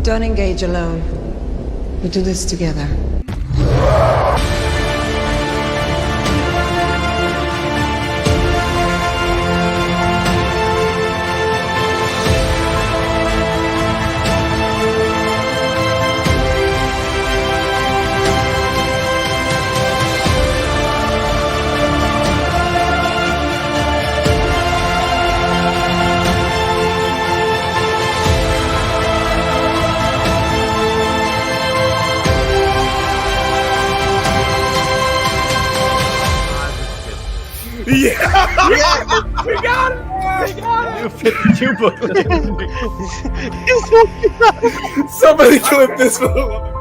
Don't engage alone. We do this together. Yeah! We got it! We got it! 52 books. Somebody clip this for the love.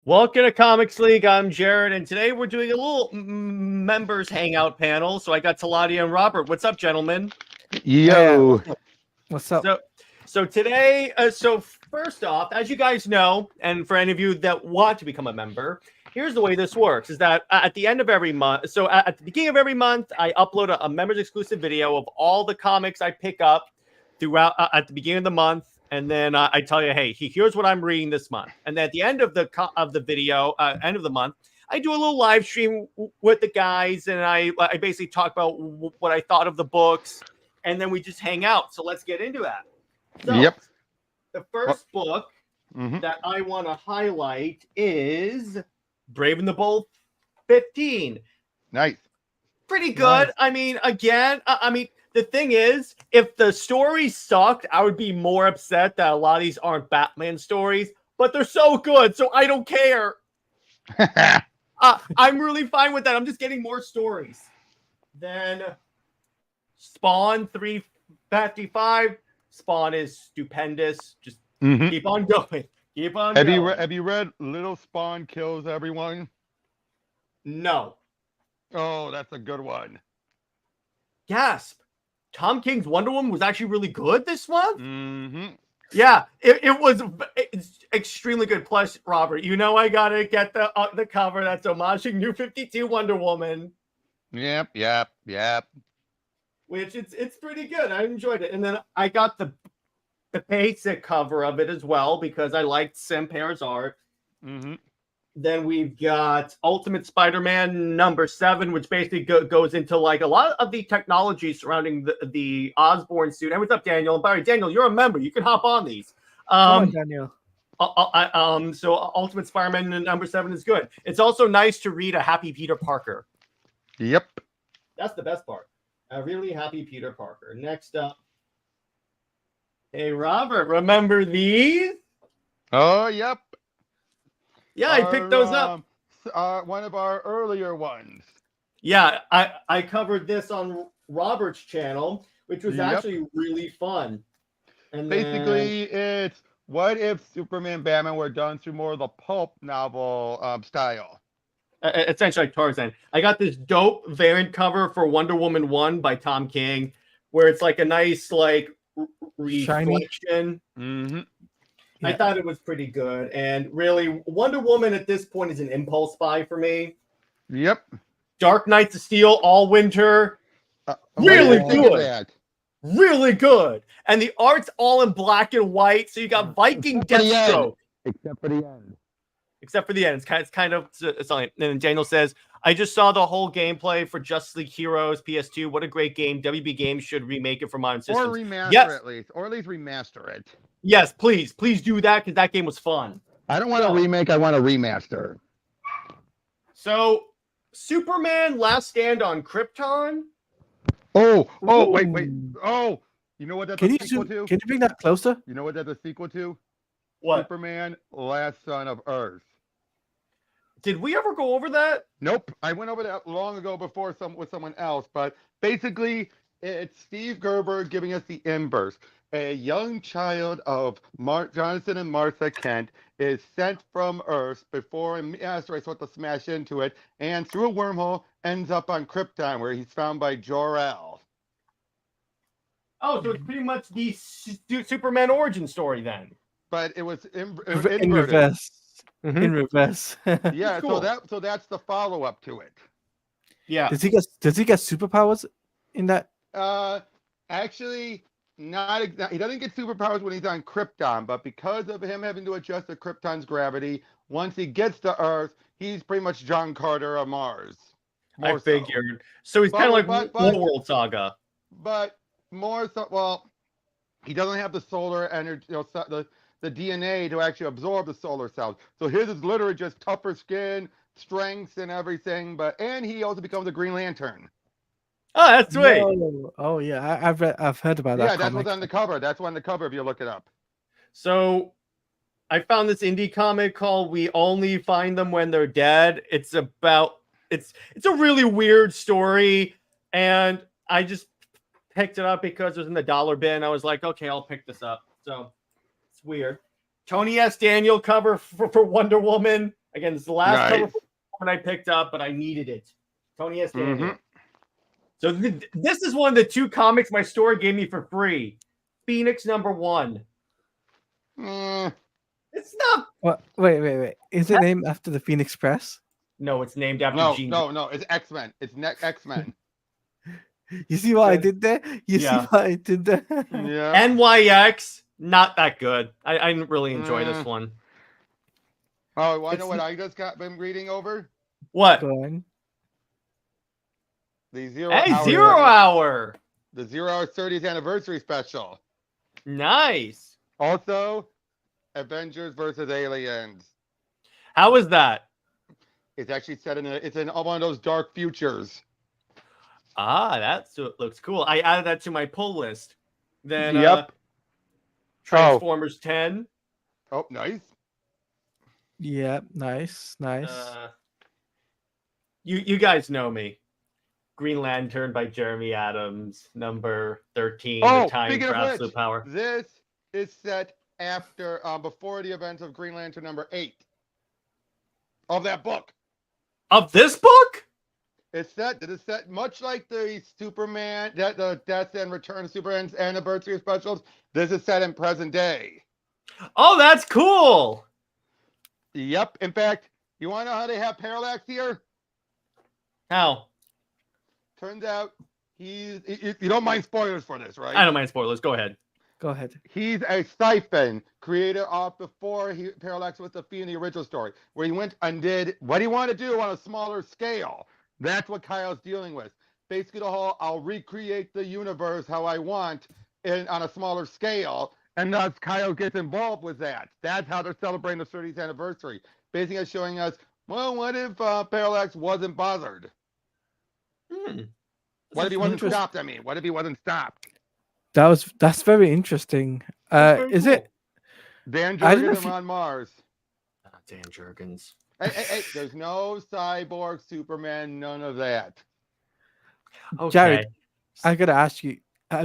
Welcome to Comics League. I'm Jared, and today we're doing a little members hangout panel. So I got Teladia and Robert. What's up, gentlemen? Yo. What's up? So today, so first off, as you guys know, and for any of you that want to become a member, here's the way this works: is that at the end of every month, so at the beginning of every month, I upload a members exclusive video of all the comics I pick up throughout at the beginning of the month, and then I tell you, hey, here's what I'm reading this month. And then at the end of the video, end of the month, I do a little live stream with the guys, and I basically talk about what I thought of the books, and then we just hang out. So let's get into that. So, Yep. The first book that I want to highlight is Brave and the Bold 15. Nice. Pretty good. Nice. I mean, again, the thing is, if the story sucked, I would be more upset that a lot of these aren't Batman stories, but they're so good, so I don't care. I'm really fine with that. I'm just getting more stories. Then Spawn 355. Spawn is stupendous. Just keep on going. Keep on going. Have you read Little Spawn Kills Everyone? No. Oh, that's a good one. Gasp. Tom King's Wonder Woman was actually really good this month? Mm-hmm. Yeah, it's extremely good. Plus, Robert, you know I gotta get the cover that's homaging New 52 Wonder Woman. Yep. Which it's pretty good. I enjoyed it. And then I got the basic cover of it as well because I liked Sam Pear's art. Mm-hmm. Then we've got Ultimate Spider-Man #7, which basically goes into like a lot of the technology surrounding the Osborn suit. And what's up, Daniel? And by the way, Daniel, you're a member. You can hop on these. Come on, Daniel. So Ultimate Spider-Man #7 is good. It's also nice to read a happy Peter Parker. Yep. That's the best part. A really happy Peter Parker. Next up. Hey, Robert, remember these? Oh, yep. Yeah, I picked those up. One of our earlier ones. Yeah, I covered this on Robert's channel, which was actually really fun. And basically, it's what if Superman and Batman were done through more of the pulp novel style. Essentially like Tarzan. I got this dope variant cover for Wonder Woman 1 by Tom King, where it's like a nice like reflection. Mm-hmm. I thought it was pretty good. And really, Wonder Woman at this point is an impulse buy for me. Yep. Dark Knights of Steel, All Winter. Really good. Really good. And the art's all in black and white. So you got Viking Deathstroke. Except for the end. Except for the end. It's kind of something. And then Daniel says, I just saw the whole gameplay for Justice League Heroes PS2. What a great game. WB Games should remake it for modern systems. Or remaster at least. Or at least remaster it. Yes, please. Please do that because that game was fun. I don't want a remake. I want a remaster. So, Superman Last Stand on Krypton. Oh, wait. Oh, you know what that's a sequel to? Can you bring that closer? You know what that's a sequel to? What? Superman Last Son of Earth. Did we ever go over that? Nope. I went over that long ago before with someone else, but basically it's Steve Gerber giving us the inverse. A young child of Jonathan and Martha Kent is sent from Earth before an asteroid supposed to smash into it, and through a wormhole ends up on Krypton, where he's found by Jor-El. Oh, so it's pretty much the Superman origin story then. But it was In inverted. reverse. Mm-hmm. In reverse. Yeah, Cool. so that's the follow up to it. Yeah. Does he get superpowers in that? Actually, he doesn't get superpowers when he's on Krypton, but because of him having to adjust to Krypton's gravity, once he gets to Earth, he's pretty much John Carter of Mars. I More so. figured. So he's kind of like But- World Saga. But more so, well, he doesn't have the solar energy, the DNA to actually absorb the solar cells. So his is literally just tougher skin, strengths, and everything. And he also becomes a Green Lantern. Oh, that's sweet. No. Oh yeah, I've heard about that. Yeah, that's comic. what's on the cover. That's on the cover if you look it up. So I found this indie comic called "We Only Find Them When They're Dead." It's a really weird story, and I just picked it up because it was in the dollar bin. I was like, okay, I'll pick this up. So it's weird. Tony S. Daniel cover for Wonder Woman. Again, it's the last cover for Wonder Woman I picked up, but I needed it. Tony S. Daniel. Mm-hmm. So this is one of the 2 comics my store gave me for free. Phoenix #1. It's not. What? Wait. Is it named after the Phoenix Press? No, it's named after Jean. No. It's X-Men. It's X-Men. You see what I did there? You see what I did there? Yeah. NYX, not that good. I didn't really enjoy this one. Oh, you want to know what I just been reading over? What? Go on. The Zero Hey, Hour. 0 Hour. The 0 Hour 30th anniversary special. Nice. Also, Avengers versus Aliens. How is that? It's actually set it's in one of those dark futures. Ah, that looks cool. I added that to my pull list. Then Yep. Transformers 10. Oh, nice. Yeah, nice. You guys know me. Green Lantern by Jeremy Adams, number 13. Oh, the Time speaking for of Absolute which, Power. this is set after, before the events of Green Lantern number 8 of that book. Of this book? It is set much like the Superman, the Death and Return of Superman's anniversary specials. This is set in present day. Oh, that's cool. Yep. In fact, you want to know how they have Parallax here? How? Turns out you don't mind spoilers for this, right? I don't mind spoilers. Go ahead. Go ahead. He's a siphon created off before Parallax was the Fee in the original story, where he went and did what he wanted to do on a smaller scale. That's what Kyle's dealing with. Basically, the whole I'll recreate the universe how I want on a smaller scale, and thus Kyle gets involved with that. That's how they're celebrating the 30th anniversary. Basically, showing us, well, what if Parallax wasn't bothered? What if he wasn't stopped? I mean, what if he wasn't stopped? That's very interesting. Is cool. it Dan I don't know Jurgens if and you- Ron Mars. Dan Jurgens. Hey, there's no cyborg, Superman, none of that. Okay. Jared? I gotta ask you.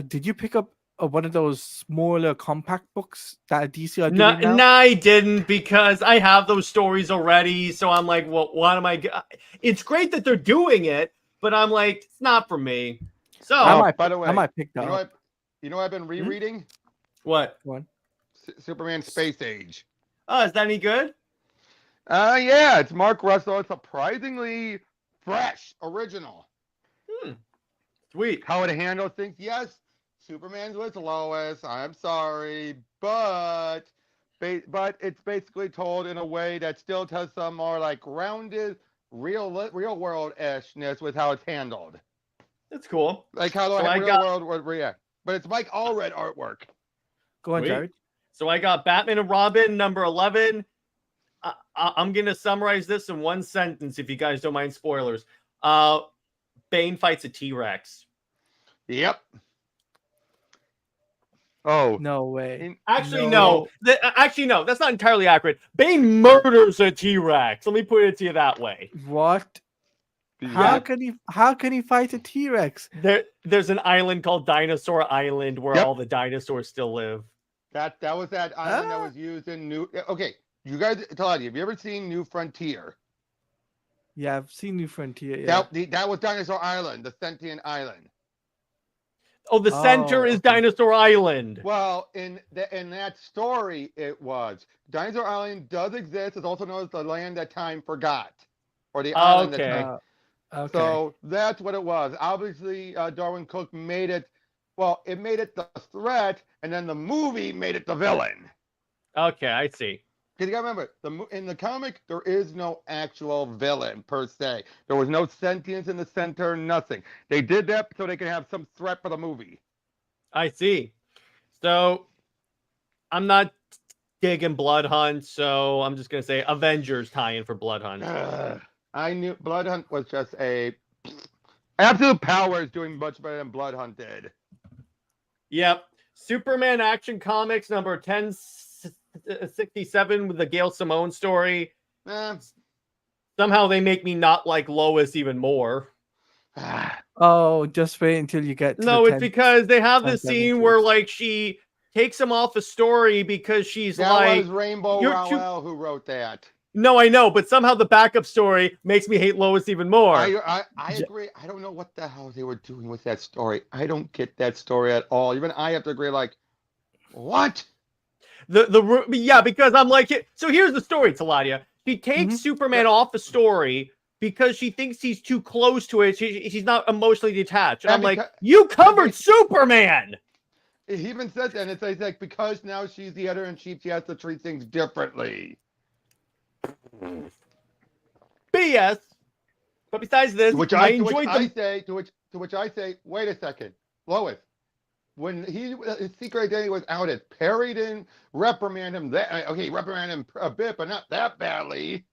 Did you pick up one of those smaller compact books that DC are No, doing now? I didn't because I have those stories already. So I'm like, well, what am I? It's great that they're doing it, but I'm like, it's not for me. So By the way, I might pick that up. You know what I've been rereading? what? One. Superman Space Age. Oh, is that any good? Yeah, it's Mark Russell. It's surprisingly fresh, original. Sweet. How it handles things. Yes, Superman's with Lois. I'm sorry, but it's basically told in a way that still has some more like grounded, real world ishness with how it's handled. That's cool. Like how the real world would react. But it's Mike Allred artwork. Go on, Sweet. Jared. So I got Batman and Robin number 11. I'm gonna summarize this in one sentence if you guys don't mind spoilers. Bane fights a T-Rex. Yep. Oh. No way. Actually, no. Actually, no. That's not entirely accurate. Bane murders a T-Rex. Let me put it to you that way. What? How can he fight a T-Rex? There's an island called Dinosaur Island where all the dinosaurs still live. That was that island that was used in New. Okay, you guys, Teladia, have you ever seen New Frontier? Yeah, I've seen New Frontier. Yeah. That was Dinosaur Island, the sentient island. Oh, the center is Dinosaur Island. Well, in that story, it was Dinosaur Island does exist. It's also known as the land that time forgot, or the island that time. Okay. So that's what it was. Obviously, Darwin Cook made it Well, it made it the threat, and then the movie made it the villain. Okay, I see. Because you gotta remember, in the comic, there is no actual villain per se. There was no sentience in the center, nothing. They did that so they could have some threat for the movie. I see. So I'm not digging Blood Hunt, so I'm just gonna say Avengers tie-in for Blood Hunt. I knew Blood Hunt was just a Absolute Power is doing much better than Blood Hunt did. Yep. Superman Action Comics number 1067 with the Gail Simone story. Somehow they make me not like Lois even more. Oh, just wait until you get to No, the it's because they have this 10, scene where like she takes him off a story because she's that like was Rainbow Rowell who wrote that. No, I know, but somehow the backup story makes me hate Lois even more. I agree. I don't know what the hell they were doing with that story. I don't get that story at all. Even I have to agree. Like, what? Yeah, because I'm like, so here's the story, Teladia. She takes Superman off the story because she thinks he's too close to it. She's not emotionally detached. And I'm like, you covered Superman. He even said that, and it's like because now she's the editor-in-chief, she has to treat things differently. BS. But besides this, to which I say, wait a second, Lois. When his secret identity was outed, Perry didn't reprimand him. He reprimanded him a bit, but not that badly.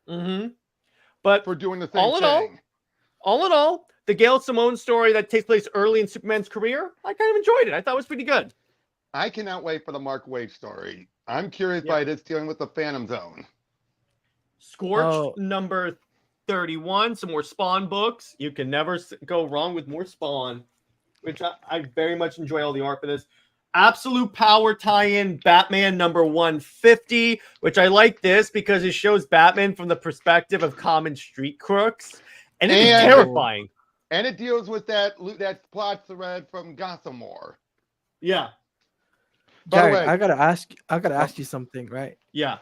But for doing the same thing. All in all, the Gail Simone story that takes place early in Superman's career, I kind of enjoyed it. I thought it was pretty good. I cannot wait for the Mark Waid story. I'm curious by this dealing with the Phantom Zone. Scorched number 31, some more Spawn books. You can never go wrong with more Spawn, which I very much enjoy all the art for this. Absolute Power tie-in Batman number 150, which I like this because it shows Batman from the perspective of common street crooks, and it's terrifying. And it deals with that plot thread from Gossamer. Yeah. By the way, I gotta ask you something, right? Yeah.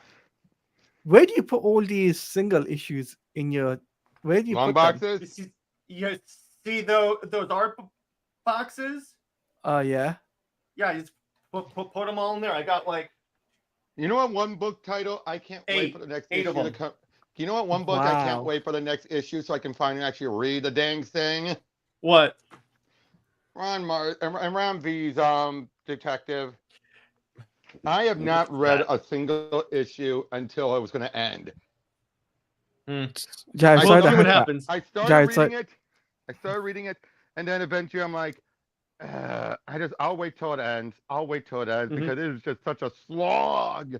Where do you put all these single issues in your? Where do you long put boxes? them? You see those art boxes? Yeah. Yeah, just put them all in there. I got like. You know what? One book title I can't wait for the next issue to come. You know what? One book I can't wait for the next issue so I can finally actually read the dang thing. What? Ron V's detective. I have not read a single issue until it was going to end. Yeah, I started what happens. I started reading it, and then eventually I'm like, I'll wait till it ends. Because it is just such a slog.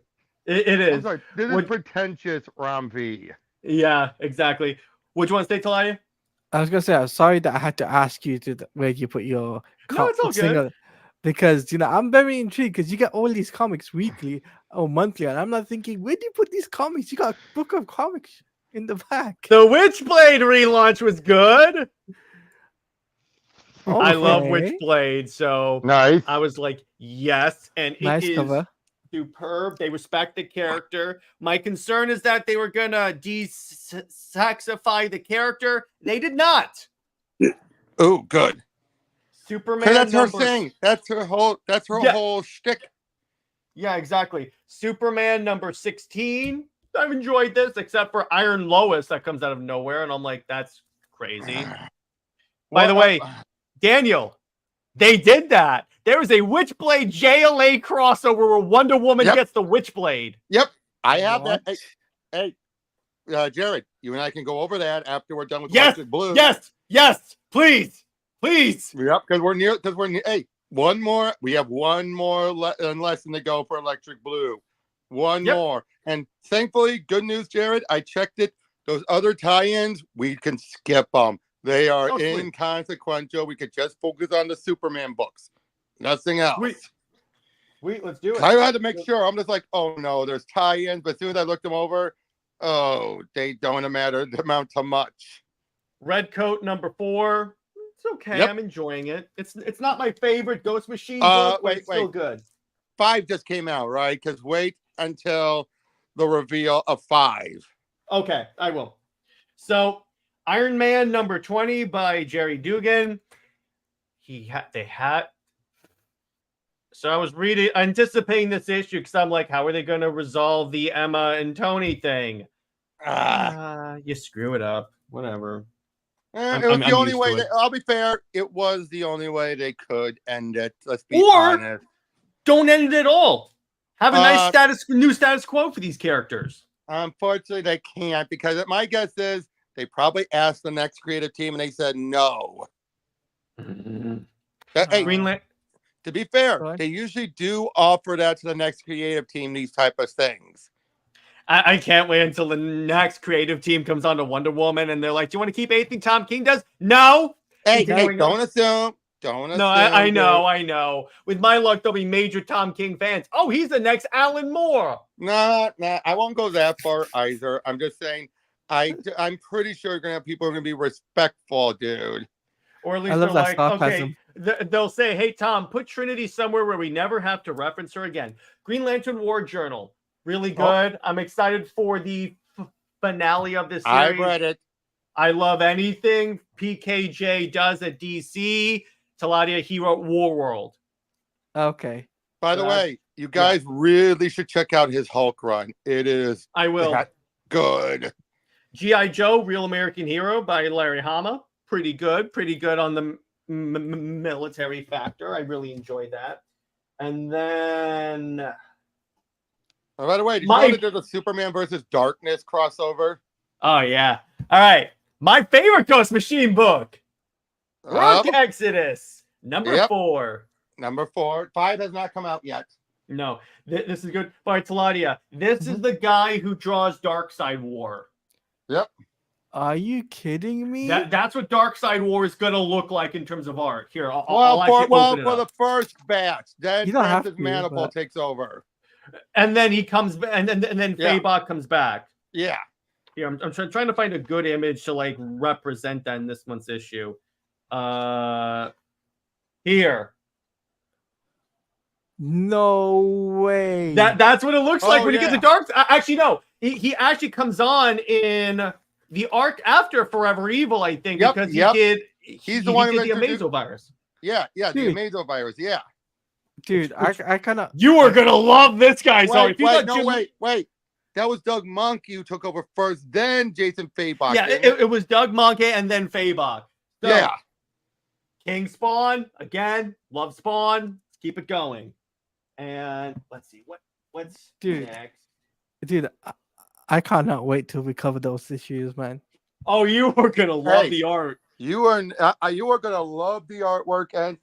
It is. I'm sorry, this is pretentious, Ram V. Yeah, exactly. Which one, Stay Teladia? I was gonna say, I'm sorry that I had to ask you where you put your it's all good. Because I'm very intrigued because you get all these comics weekly or monthly, and I'm not thinking, where do you put these comics? You got a book of comics in the back. The Witchblade relaunch was good. Okay. I love Witchblade, so nice. I was like, yes, and nice it is cover. Superb. They respect the character. My concern is that they were gonna de-sexify the character. They did not. Oh, good. Superman. That's her thing. That's her whole shtick. Yeah, exactly. Superman number 16. I've enjoyed this, except for Iron Lois that comes out of nowhere, and I'm like, that's crazy. By the way, Daniel, they did that. There was a Witchblade JLA crossover where Wonder Woman gets the Witchblade. Yep, I have that. Hey, Jared, you and I can go over that after we're done with Electric Blue. Yes, please. Yep, because we're near. Hey, one more. We have one more lesson to go for Electric Blue. One more, and thankfully, good news, Jared. I checked it. Those other tie-ins, we can skip them. They are inconsequential. We could just focus on the Superman books. Nothing else. Sweet, let's do it. I had to make sure. I'm just like, oh no, there's tie-ins. But as soon as I looked them over, they don't amount to much. Red Coat number 4. It's okay. I'm enjoying it. It's not my favorite Ghost Machine book, but it's still good. 5 just came out, right? Because wait until the reveal of 5. Okay, I will. So, Iron Man number 20 by Jerry Dugan. So I was anticipating this issue because I'm like, how are they going to resolve the Emma and Tony thing? You screw it up. Whatever. It was the only used to way. it. I'll be fair. It was the only way they could end it. Let's be Or honest. don't end it at all. Have a nice new status quo for these characters. Unfortunately, they can't because my guess is they probably asked the next creative team and they said no. Hey, Greenland. to be fair, Go ahead. they usually do offer that to the next creative team. These type of things. I can't wait until the next creative team comes on to Wonder Woman and they're like, "Do you want to keep anything Tom King does?" No. Hey, don't assume. Don't assume. No, I know. With my luck, there'll be major Tom King fans. Oh, he's the next Alan Moore. Nah, I won't go that far either. I'm just saying, I'm pretty sure people are gonna be respectful, dude. Or at least I love they're that like, sarcasm. okay, they'll say, "Hey, Tom, put Trinity somewhere where we never have to reference her again." Green Lantern War Journal, really good. I'm excited for the finale of this series. I read it. I love anything PKJ does at DC. Teladia he wrote War World. Okay. By the way, you guys really should check out his Hulk run. It is. I will. Good. G.I. Joe, Real American Hero by Larry Hama. Pretty good on the military factor. I really enjoyed that. And then... By the way, did you know that there's a Superman versus Darkness crossover? Oh, yeah. All right. My favorite Ghost Machine book. Rock Exodus. Number 4. Number 4. 5 has not come out yet. No. This is good. By Teladia. This is the guy who draws Darkseid War. Yep. Are you kidding me? That's what Darkseid War is going to look like in terms of art. Here, I'll for the first batch. Then Francis Manapul takes over. And then he comes back, and then Fabok comes back. Yeah. Here, I'm trying to find a good image to like represent that in this month's issue. Here. No way. That's what it looks like when you get the dark. Actually, no. He actually comes on in the arc after Forever Evil, I think, because he's the one who did the Amazovirus. Yeah, the Amazovirus. Yeah. Dude, I kind of. You are gonna love this guy. Wait. That was Doug Monkey who took over first, then Jason Fabok. Yeah, it was Doug Monkey and then Fabok. So, yeah. King Spawn again. Love Spawn. Let's keep it going. And let's see what's next. Dude, I cannot wait till we cover those issues, man. Oh, you are gonna love the art. You are gonna love the artwork, and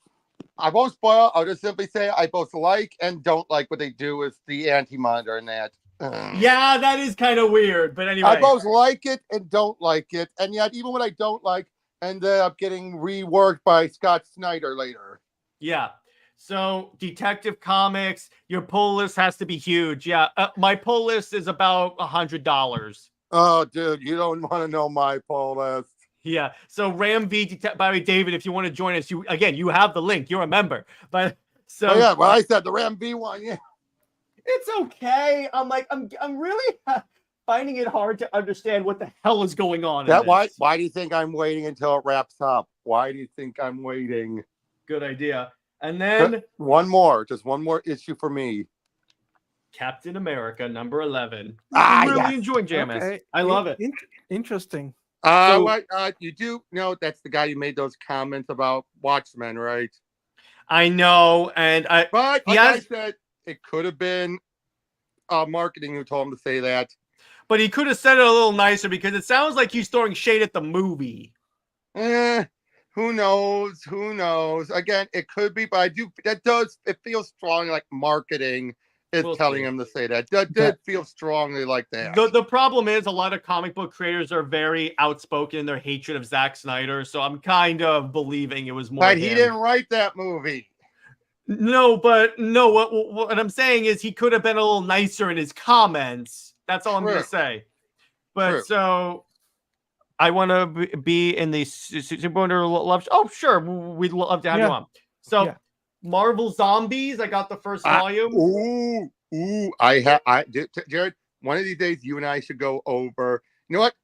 I won't spoil. I'll just simply say I both like and don't like what they do with the Anti-Monitor and that. Yeah, that is kind of weird, but anyway. I both like it and don't like it, and yet even what I don't like ended up getting reworked by Scott Snyder later. Yeah. So, Detective Comics, your pull list has to be huge. Yeah, my pull list is about $100. Oh, dude, you don't want to know my pull list. Yeah. So, Ram V. By the way, David, if you want to join us, you have the link. You're a member. But so. Oh yeah, well, I said the Ram V one. Yeah. It's okay. I'm really finding it hard to understand what the hell is going on. Why do you think I'm waiting until it wraps up? Why do you think I'm waiting? Good idea. And then just one more issue for me. Captain America number 11. I'm really enjoying JMS. Okay. I love it. Interesting. You do know that's the guy who made those comments about Watchmen, right? I know, but I said, it could have been marketing who told him to say that. But he could have said it a little nicer because it sounds like he's throwing shade at the movie. Who knows? Who knows? Again, it could be, but it feels strongly like marketing is telling him to say that. That did feel strongly like that. The problem is a lot of comic book creators are very outspoken in their hatred of Zack Snyder, so I'm kind of believing it was more. But he didn't write that movie. No, what I'm saying is he could have been a little nicer in his comments. That's all I'm going to say. But so I want to be in the Super Wonder Love. Oh, sure. We'd love to have you on. So Marvel Zombies. I got the first volume. Jared, one of these days you and I should go over. You know what?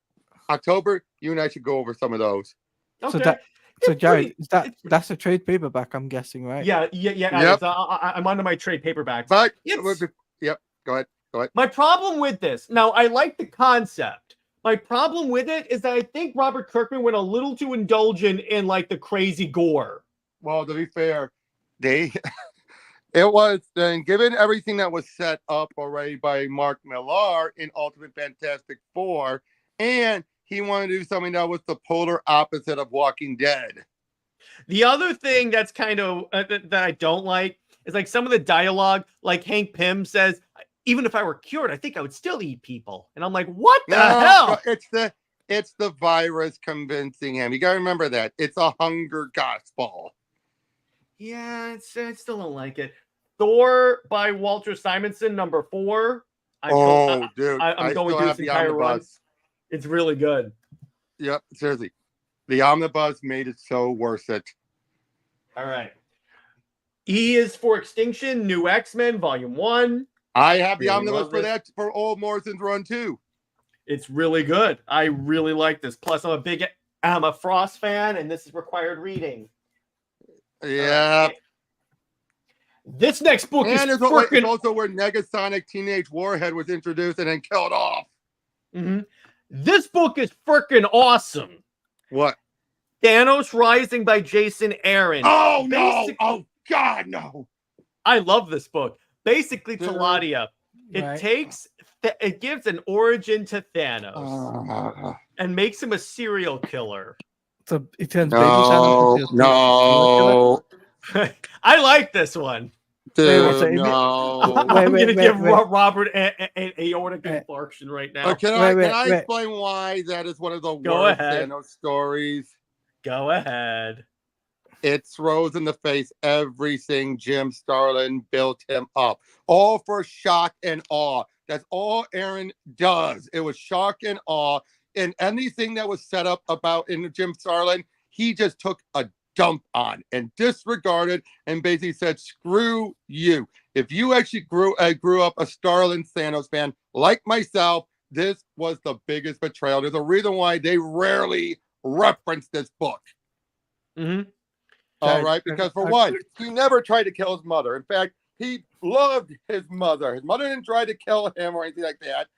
October, you and I should go over some of those. Okay. So It's Jared, pretty- is that's a trade paperback? I'm guessing, right? Yeah. Yep. I'm onto my trade paperbacks. But It's- yep, go ahead. My problem with this, now I like the concept. My problem with it is that I think Robert Kirkman went a little too indulgent in like the crazy gore. Well, to be fair, it was then given everything that was set up already by Mark Millar in Ultimate Fantastic Four, and he wanted to do something that was the polar opposite of Walking Dead. The other thing that's kind of that I don't like is like some of the dialogue, like Hank Pym says, even if I were cured, I think I would still eat people. And I'm like, what the hell? It's the virus convincing him. You gotta remember that. It's a hunger gospel. Yeah, I still don't like it. Thor by Walter Simonson, number 4. Dude. I'm going through this entire run. It's really good. Yep, seriously. The omnibus made it so worth it. All right. E is for Extinction, New X-Men, Volume 1. I have the Really omnibus love for this. that for old Morrison's run too. It's really good. I really like this. Plus, I'm a Frost fan, and this is required reading. Yeah. This next book And is it's also where Negasonic Teenage Warhead was introduced and then killed off. Mm-hmm. This book is freaking awesome. What? Thanos Rising by Jason Aaron. Oh, no. Oh, God, no. I love this book. Basically, Dude. Teladia. It gives an origin to Thanos and makes him a serial killer. So it turns baby Thanos into a No. I like this one. Dude, no. I'm going to give Robert an aortic infarction right now. Can I explain why that is one of the worst Thanos stories? Go ahead. It throws in the face everything Jim Starlin built him up. All for shock and awe. That's all Aaron does. It was shock and awe. And anything that was set up about in Jim Starlin, he just took a dump on and disregarded and basically said, screw you. If you actually grew up a Starlin Thanos fan like myself, this was the biggest betrayal. There's a reason why they rarely reference this book. Mm-hmm. All right, because for one, he never tried to kill his mother. In fact, he loved his mother. His mother didn't try to kill him or anything like that.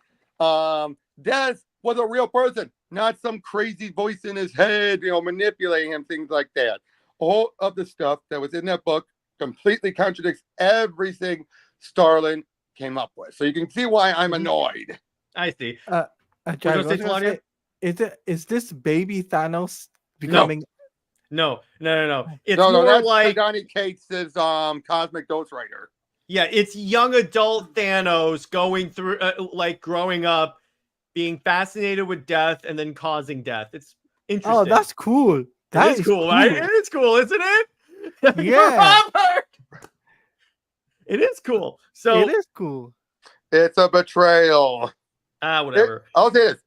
Des was a real person, not some crazy voice in his head, manipulating him, things like that. All of the stuff that was in that book completely contradicts everything Starlin came up with. So you can see why I'm annoyed. I see. Jared, is this baby Thanos becoming? No. It's no, more that's like Donny Cates' Cosmic Ghost Rider. Yeah, it's young adult Thanos going through, growing up, being fascinated with death and then causing death. It's interesting. Oh, that's cool. That is cool, right? It is cool, isn't it? Yeah. Robert! It is cool. So it is cool. It's a betrayal. Whatever. I'll say this.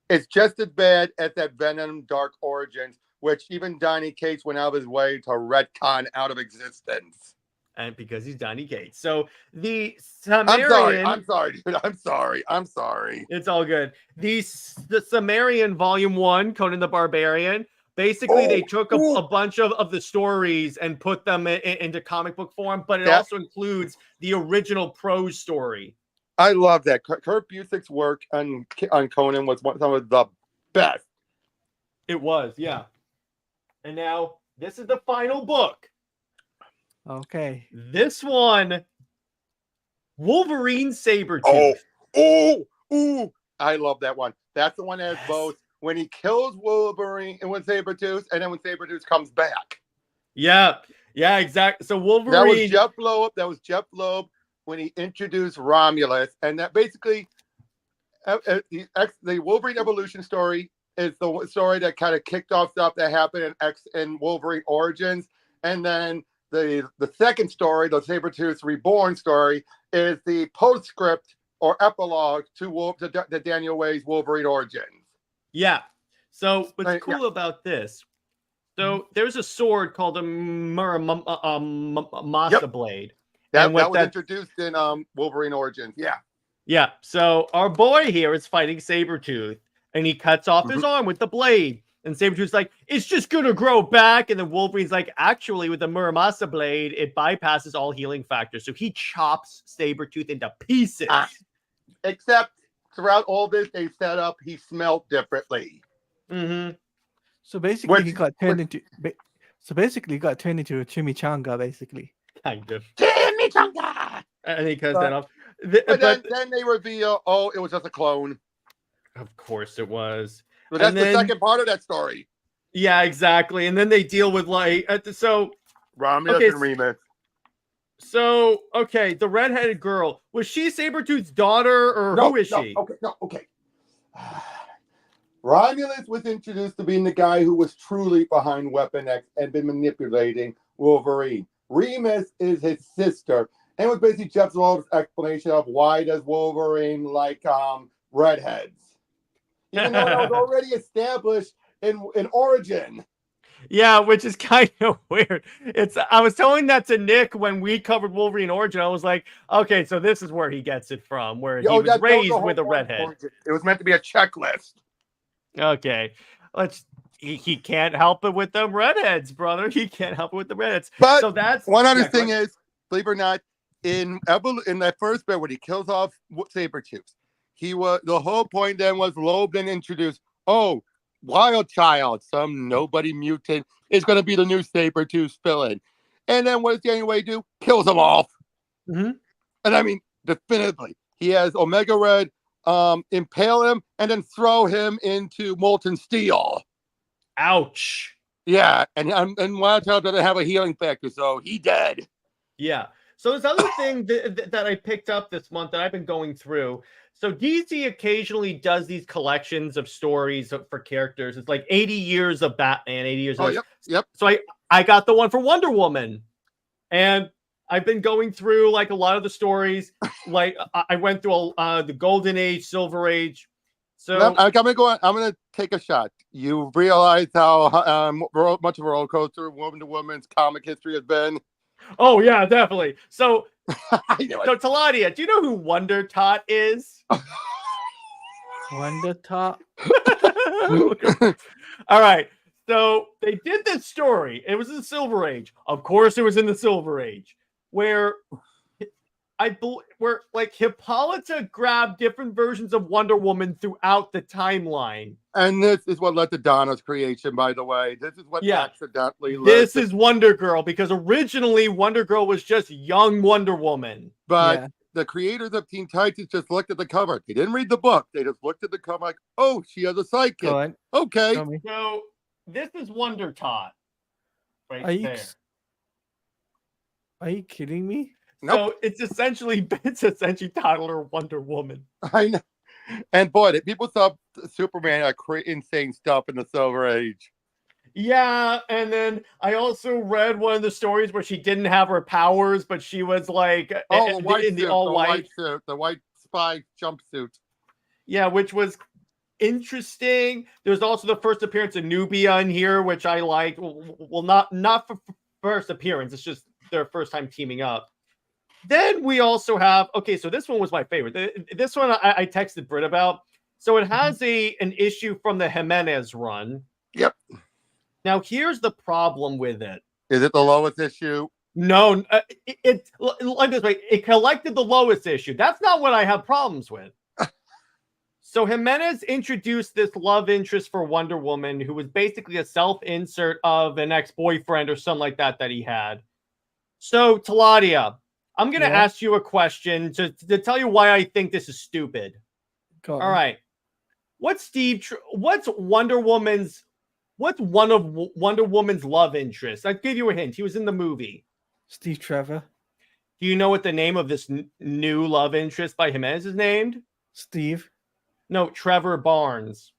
It's just as bad as that Venom Dark Origins, which even Donny Cates went out of his way to retcon out of existence. And because he's Donny Cates. So the Sumerian... I'm sorry, dude. I'm sorry. It's all good. The Sumerian Volume 1, Conan the Barbarian, basically they took a bunch of the stories and put them into comic book form, but it also includes the original prose story. I love that. Kurt Busiek's work on Conan was some of the best. It was, yeah. And now, this is the final book. Okay. This one, Wolverine Sabretooth. Oh, I love that one. That's the one that has both when he kills Wolverine and when Sabretooth, and then when Sabretooth comes back. Yeah, exactly. So Wolverine... That was Jeff Loeb when he introduced Romulus, and that basically, the Wolverine evolution story is the story that kind of kicked off stuff that happened in Wolverine Origins, and then the second story, the Sabretooth Reborn story, is the postscript or epilogue to Daniel Way's Wolverine Origins. Yeah. So what's cool about this? So there's a sword called a Masa Blade. That was introduced in Wolverine Origins. Yeah. Yeah. So our boy here is fighting Sabretooth, and he cuts off his arm with the blade. And Sabretooth's like, it's just gonna grow back. And then Wolverine's like, actually, with the Muramasa blade, it bypasses all healing factors. So he chops Sabretooth into pieces. Except throughout all this, they set up he smelled differently. Mm-hmm. So basically, Which- he got turned into. So basically, he got turned into a chimichanga. Basically, Kind of. Chimichanga! And he cuts But- that off. But But then they reveal, oh, it was just a clone. of course it was. So that's And the then- second part of that story. Yeah, exactly. And then they deal with like Romulus Okay, and Remus. okay, the redheaded girl, was she Sabretooth's daughter or who is she? Okay. Romulus was introduced to being the guy who was truly behind Weapon X and been manipulating Wolverine. Remus is his sister, and was basically Jeff Loeb's explanation of why does Wolverine like redheads, even though that was already established in Origin. Yeah, which is kind of weird. I was telling that to Nick when we covered Wolverine Origin. I was like, okay, so this is where he gets it from, where he was That was raised the whole with a point of redhead. Origin. It was meant to be a checklist. Okay. He can't help it with them redheads, brother. He can't help it with the redheads. But So that's one other yeah, go thing ahead. is, believe it or not, in that first bit when he kills off Sabretooth, the whole point then was Loeb then introduced, oh, Wild Child, some nobody mutant, is going to be the new Sabretooth villain. And then what does the only way do? Kills them off. Mhm. And I mean, definitively, he has Omega Red impale him and then throw him into molten steel. Ouch. Yeah, and Wild Child doesn't have a healing factor, so he dead. Yeah. So this other thing that I picked up this month that I've been going through. So DC occasionally does these collections of stories for characters. It's like 80 years of Batman, 80 years. Oh, of yep. So I got the one for Wonder Woman, and I've been going through like a lot of the stories. Like I went through the Golden Age, Silver Age. So I'm gonna take a shot. You realize how much of a roller coaster Woman to Woman's comic history has been. oh yeah, definitely. So I knew it. so Teladia, do you know who Wonder Tot is? Wonder Top. All right. So they did this story. It was in the Silver Age. Of course, it was in the Silver Age, where where like Hippolyta grabbed different versions of Wonder Woman throughout the timeline. And this is what led to Donna's creation, by the way. This is what Yeah. accidentally led This to, is Wonder Girl, because originally Wonder Girl was just young Wonder Woman. but Yeah. the creators of Teen Titans just looked at the cover. They didn't read the book. They just looked at the cover like, oh, she has a sidekick. Go on. Okay. Tell me. So this is Wonder Tot. Right Are you, there. are you kidding me? So it's essentially toddler Wonder Woman. I know. And boy, people saw Superman insane stuff in the Silver Age. Yeah, and then I also read one of the stories where she didn't have her powers, but she was like Oh, the white in suit, the all white. suit, the white spy jumpsuit. Yeah, which was interesting. There's also the first appearance of Nubia in here, which I like. Well, not for first appearance. It's just their first time teaming up. Then we also have, okay, so this one was my favorite. This one I texted Britt about. So it has an issue from the Jimenez run. Yep. Now here's the problem with it. Is it the lowest issue? No, like this way, it collected the lowest issue. That's not what I have problems with. So Jimenez introduced this love interest for Wonder Woman, who was basically a self-insert of an ex-boyfriend or something like that he had. So Teladia, I'm going to ask you a question to tell you why I think this is stupid. Go on. All right. What's one of Wonder Woman's love interests? I'll give you a hint. He was in the movie. Steve Trevor. Do you know what the name of this new love interest by Jimenez is named? Steve. No, Trevor Barnes.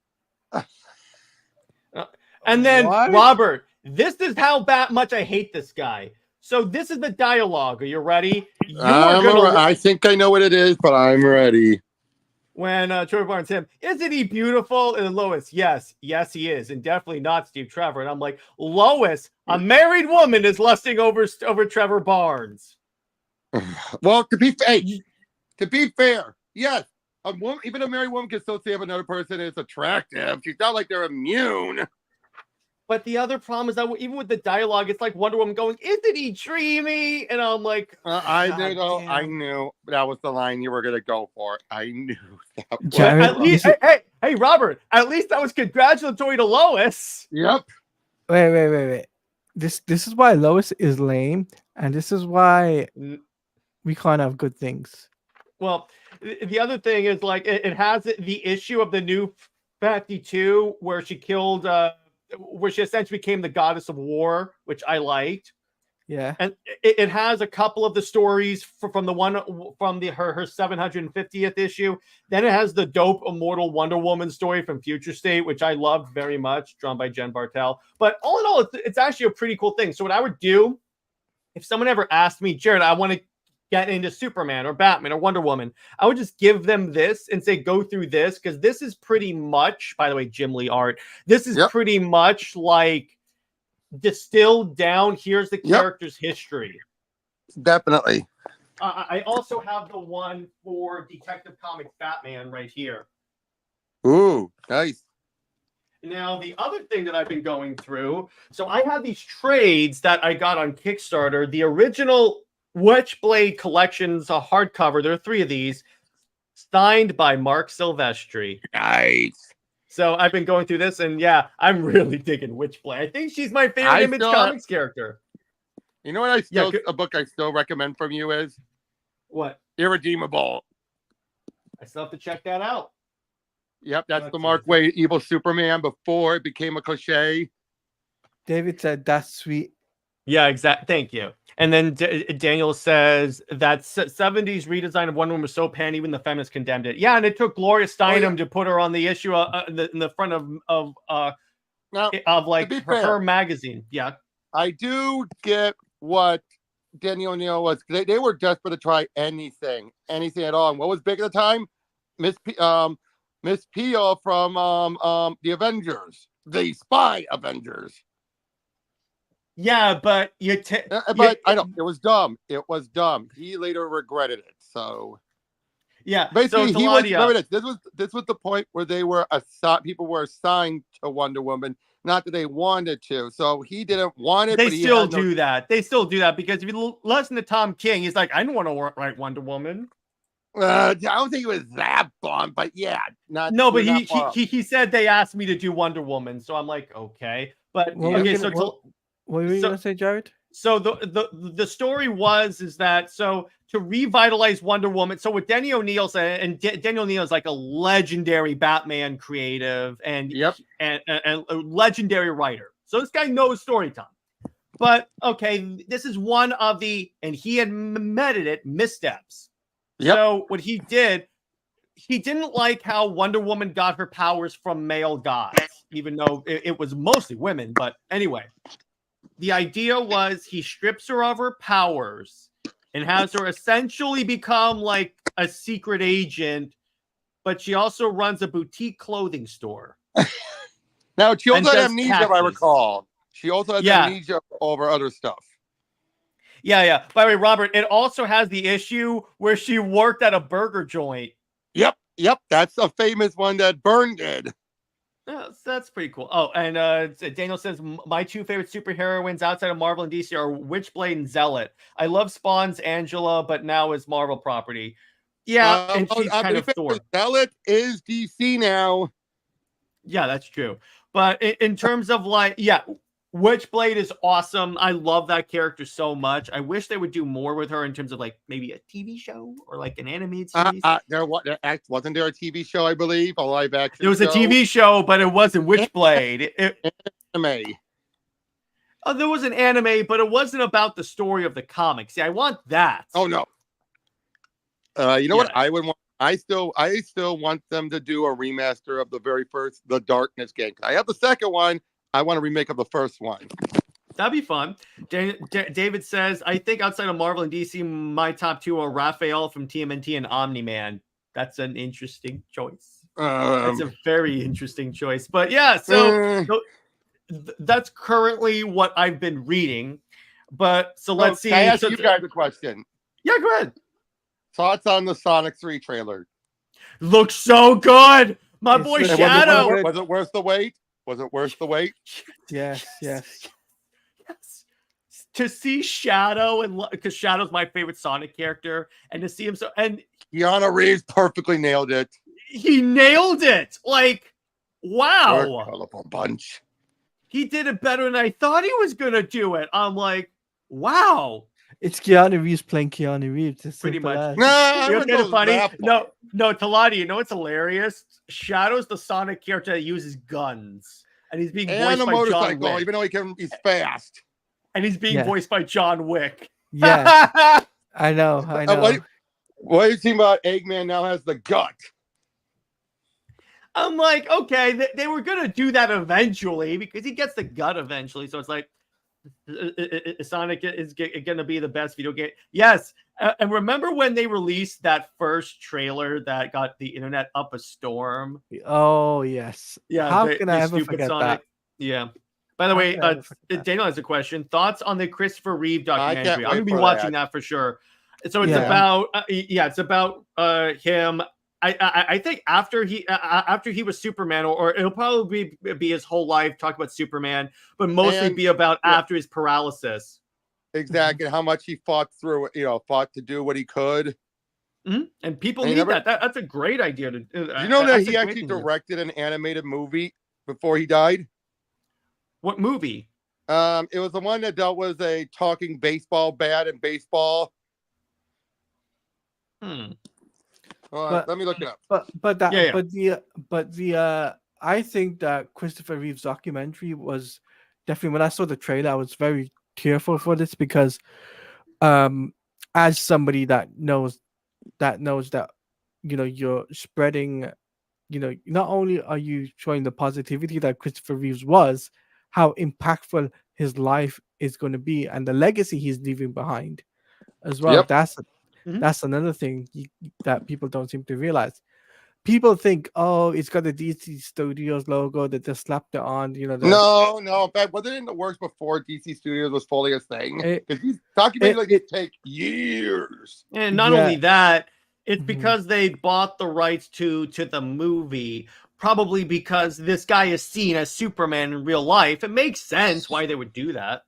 And then What? Robert, this is how much I hate this guy. So this is the dialogue. Are you ready? I think I know what it is, but I'm ready. When Trevor Barnes him, isn't he beautiful? And Lois, yes, he is, and definitely not Steve Trevor. And I'm like, Lois, a married woman is lusting over Trevor Barnes. Well, to be fair, yes, even a married woman can still say if another person is attractive. She's not like they're immune. But the other problem is that even with the dialogue, it's like Wonder Woman going, "Isn't he dreamy?" And I'm like, I "God knew, though. I damn." knew that was the line you were gonna go for. I knew that. Was Jared, At least, hey, Robert. At least that was congratulatory to Lois. Yep. Wait. This is why Lois is lame, and this is why we can't have good things. Well, the other thing is like it has the issue of the new 52 where she killed, where she essentially became the goddess of war, which I liked. Yeah. And it has a couple of the stories from the one from her 750th issue. Then it has the dope immortal Wonder Woman story from Future State, which I loved very much, drawn by Jen Bartel. But all in all, it's actually a pretty cool thing. So what I would do, if someone ever asked me, Jared, I want to get into Superman or Batman or Wonder Woman, I would just give them this and say, go through this, because this is pretty much, by the way, Jim Lee art, this is pretty much like distilled down, here's the character's history. Definitely. I also have the one for Detective Comics Batman right here. Ooh, nice. Now, the other thing that I've been going through, so I have these trades that I got on Kickstarter, the original Witchblade collections, a hardcover. There are 3 of these, signed by Mark Silvestri. Nice. So I've been going through this, and yeah, I'm really digging Witchblade. I think she's my favorite Image Comics character. You know what a book I still recommend from you is? What? Irredeemable. I still have to check that out. Yep, that's the Mark Waid evil Superman before it became a cliche. David said that's sweet. Yeah, exactly. Thank you. And then Daniel says that 70s redesign of Wonder Woman was so pan, even the feminists condemned it. Yeah, and it took Gloria Steinem to put her on the issue in the front of like her magazine. Yeah, I do get what Daniel O'Neill was. They were desperate to try anything at all. And what was big at the time? Miss Peel from the Avengers, the Spy Avengers. Yeah, but I know it was dumb. It was dumb. He later regretted it. So yeah, basically, so he was. Remember this was the point where they were people were assigned to Wonder Woman, not that they wanted to. So he didn't want it. They but he still do that. They still do that because if you listen to Tom King, he's like, I don't want to write Wonder Woman. I don't think it was that bummed, but yeah, not. No, but he said they asked me to do Wonder Woman, so I'm like, okay, but okay, what were you gonna say, Jared? So the story is that to revitalize Wonder Woman. So what Denny O'Neill said, and Denny O'Neill is like a legendary Batman creative and a legendary writer. So this guy knows storytelling. But okay, this is one of the, and he admitted it, missteps. Yep. So what he did, he didn't like how Wonder Woman got her powers from male gods, even though it was mostly women. But anyway. The idea was he strips her of her powers and has her essentially become like a secret agent, but she also runs a boutique clothing store. Now, she also had amnesia, if I recall. She also has amnesia over other stuff. Yeah. By the way, Robert, it also has the issue where she worked at a burger joint. Yep. That's a famous one that Byrne did. Yeah, that's pretty cool. Oh, and Daniel says, my 2 favorite superheroines outside of Marvel and DC are Witchblade and Zealot. I love Spawn's Angela, but now is Marvel property. Yeah, and she's kind of Thor. Zealot is DC now. Yeah, that's true. But in terms of Witchblade is awesome. I love that character so much. I wish they would do more with her in terms of like maybe a TV show or like an animated series. Wasn't there a TV show, I believe, a live action? There was a TV show, but it wasn't Witchblade. Anime. Oh, there was an anime, but it wasn't about the story of the comics. See, I want that. Oh no. You know what? I would want. I still want them to do a remaster of the very first The Darkness game. I have the second one. I want a remake of the first one. That'd be fun. David says, I think outside of Marvel and DC, my top 2 are Raphael from TMNT and Omni-Man. That's an interesting choice. That's a very interesting choice. But yeah, so that's currently what I've been reading. But so let's see. Can I ask you guys a question? Yeah, go ahead. Thoughts on the Sonic 3 trailer? Looks so good. My boy Shadow. Was it worth the wait? Was it worth the wait? Yes, yes. Yes. To see Shadow and because Shadow's my favorite Sonic character, and to see him and Keanu Reeves perfectly nailed it. he nailed it. Like, You're wow. a colorful bunch. He did it better than I thought he was gonna do it. I'm like, wow. It's Keanu Reeves playing Keanu Reeves. It's Pretty simple much. as. Nah, I You know wouldn't what's kind go of funny? that far. No, Teladia, you know what's hilarious? Shadow's the Sonic character that uses guns. And he's being And voiced a by John motorcycle, Wick. even though he's fast. And he's being Yeah. voiced by John Wick. Yeah, I know. I know. What do you think about Eggman now has the gut? I'm like, okay, they were gonna do that eventually because he gets the gut eventually. So it's like, Sonic is gonna be the best video game. Yes, and remember when they released that first trailer that got the internet up a storm? Oh yes. Yeah, How the can I ever stupid forget Sonic. that? Yeah. By the How way, can I ever forget that? Daniel has a question. Thoughts on the Christopher Reeve I can't documentary? I'm gonna wait be for watching that. that for sure. So it's Yeah. about it's about him. I think after he was Superman, or it'll probably be his whole life talk about Superman, but mostly And- be about yeah. after his paralysis. Exactly. How much he fought through, fought to do what he could. And people And he need never- That's a great idea to. Do you know that that's a he great actually thing to do. directed an animated movie before he died? What movie? It was the one that dealt with a talking baseball bat and baseball. But- Let me look it up. But that Yeah. but the I think that Christopher Reeve's documentary was definitely, when I saw the trailer, I was very tearful for this because as somebody that knows that you're spreading, not only are you showing the positivity that Christopher Reeves was, how impactful his life is going to be and the legacy he's leaving behind as well. Yep. That's another thing that people don't seem to realize. People think, oh, it's got the DC Studios logo that just slapped it on. No. In fact, was it in the works before DC Studios was fully a thing? Because these documentaries take years. And not Yeah. only that, it's Mhm. because they bought the rights to the movie. Probably because this guy is seen as Superman in real life. It makes sense why they would do that.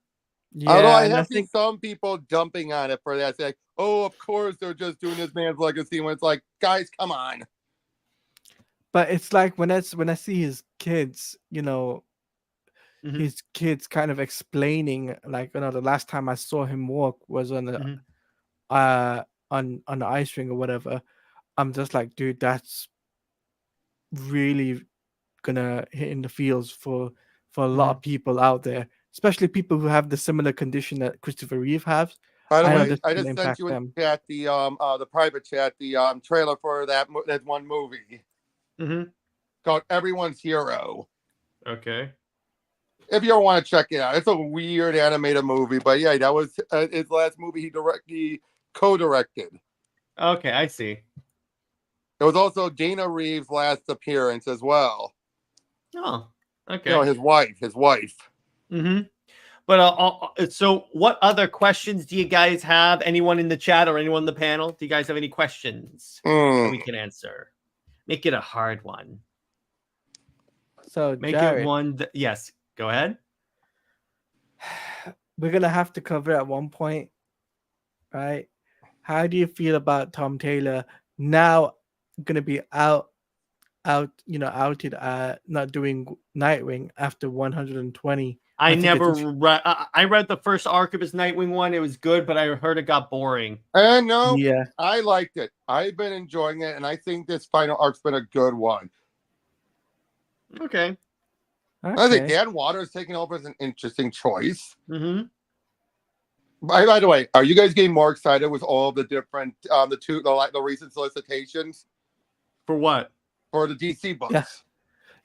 Yeah, Although I and have seen some people dumping on it for that, saying, "Oh, of course they're just doing this man's legacy." When it's like, guys, come on. but it's like when I see his kids, Mhm. his kids kind of explaining, like, the last time I saw him walk was on the Mhm. on the ice ring or whatever. I'm just like, dude, that's really gonna hit in the fields for a lot of people out there, especially people who have the similar condition that Christopher Reeve has. By the I know way, this I will just sent impact you in them. the chat the private chat the trailer for that one movie Mhm. called Everyone's Hero. Okay. If you ever want to check it out, it's a weird animated movie, but yeah, that was his last movie he co-directed. Okay, I see. It was also Dana Reeves' last appearance as well. Oh, okay. His wife. Mm-hmm. But so what other questions do you guys have? Anyone in the chat or anyone in the panel? Do you guys have any questions that we can answer? Make it a hard one. So Make Jared, it one. Yes, go ahead. we're gonna have to cover at one point, right? How do you feel about Tom Taylor now gonna be outed, not doing Nightwing after 120? I think never it's- read. I read the first arc of his Nightwing one. It was good, but I heard it got boring. And no, Yeah. I liked it. I've been enjoying it, and I think this final arc's been a good one. Okay. I think Okay. Dan Waters taking over is an interesting choice. Mm-hmm. By the way, are you guys getting more excited with all the different the recent solicitations For what? for the DC books?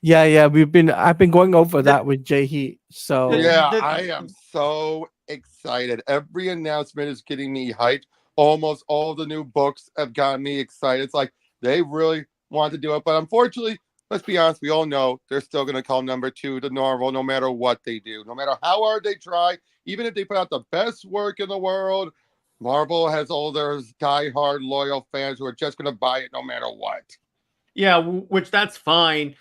Yeah. I've been going over that with Jay Heat. So Yeah, I am so excited. Every announcement is getting me hyped. Almost all the new books have gotten me excited. It's like they really want to do it, but unfortunately, let's be honest, we all know they're still going to call number 2 the Marvel no matter what they do. No matter how hard they try, even if they put out the best work in the world, Marvel has all their die-hard loyal fans who are just going to buy it no matter what. Yeah, which that's fine.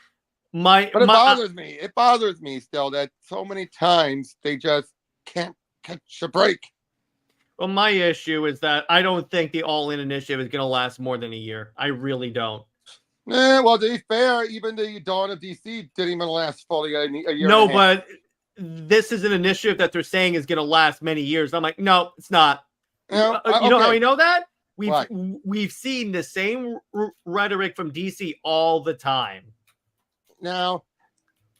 But it bothers me. It bothers me still that so many times they just can't catch a break. Well, my issue is that I don't think the All In initiative is going to last more than a year. I really don't. Well, to be fair, even the Dawn of DC didn't even last fully a year. No, and a half. but this is an initiative that they're saying is going to last many years. I'm like, no, it's not. You know how I know that? We've seen the same rhetoric from DC all the time. Now,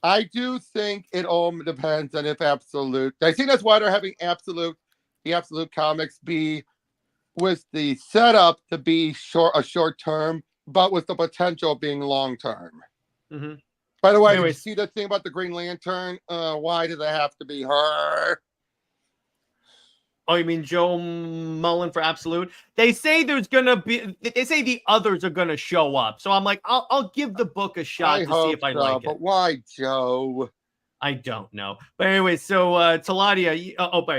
I do think it all depends on if Absolute. I think that's why they're having the Absolute comics be with the setup to be short term, but with the potential of being long term. Mm-hmm. By the way, did you see that thing about the Green Lantern? Why does it have to be her? Oh, you mean Joe Mullen for Absolute? They say there's gonna be. They say the others are gonna show up. So I'm like, I'll give the book a shot to see if I like it. But why Joe? I don't know. But anyway, so Teladia,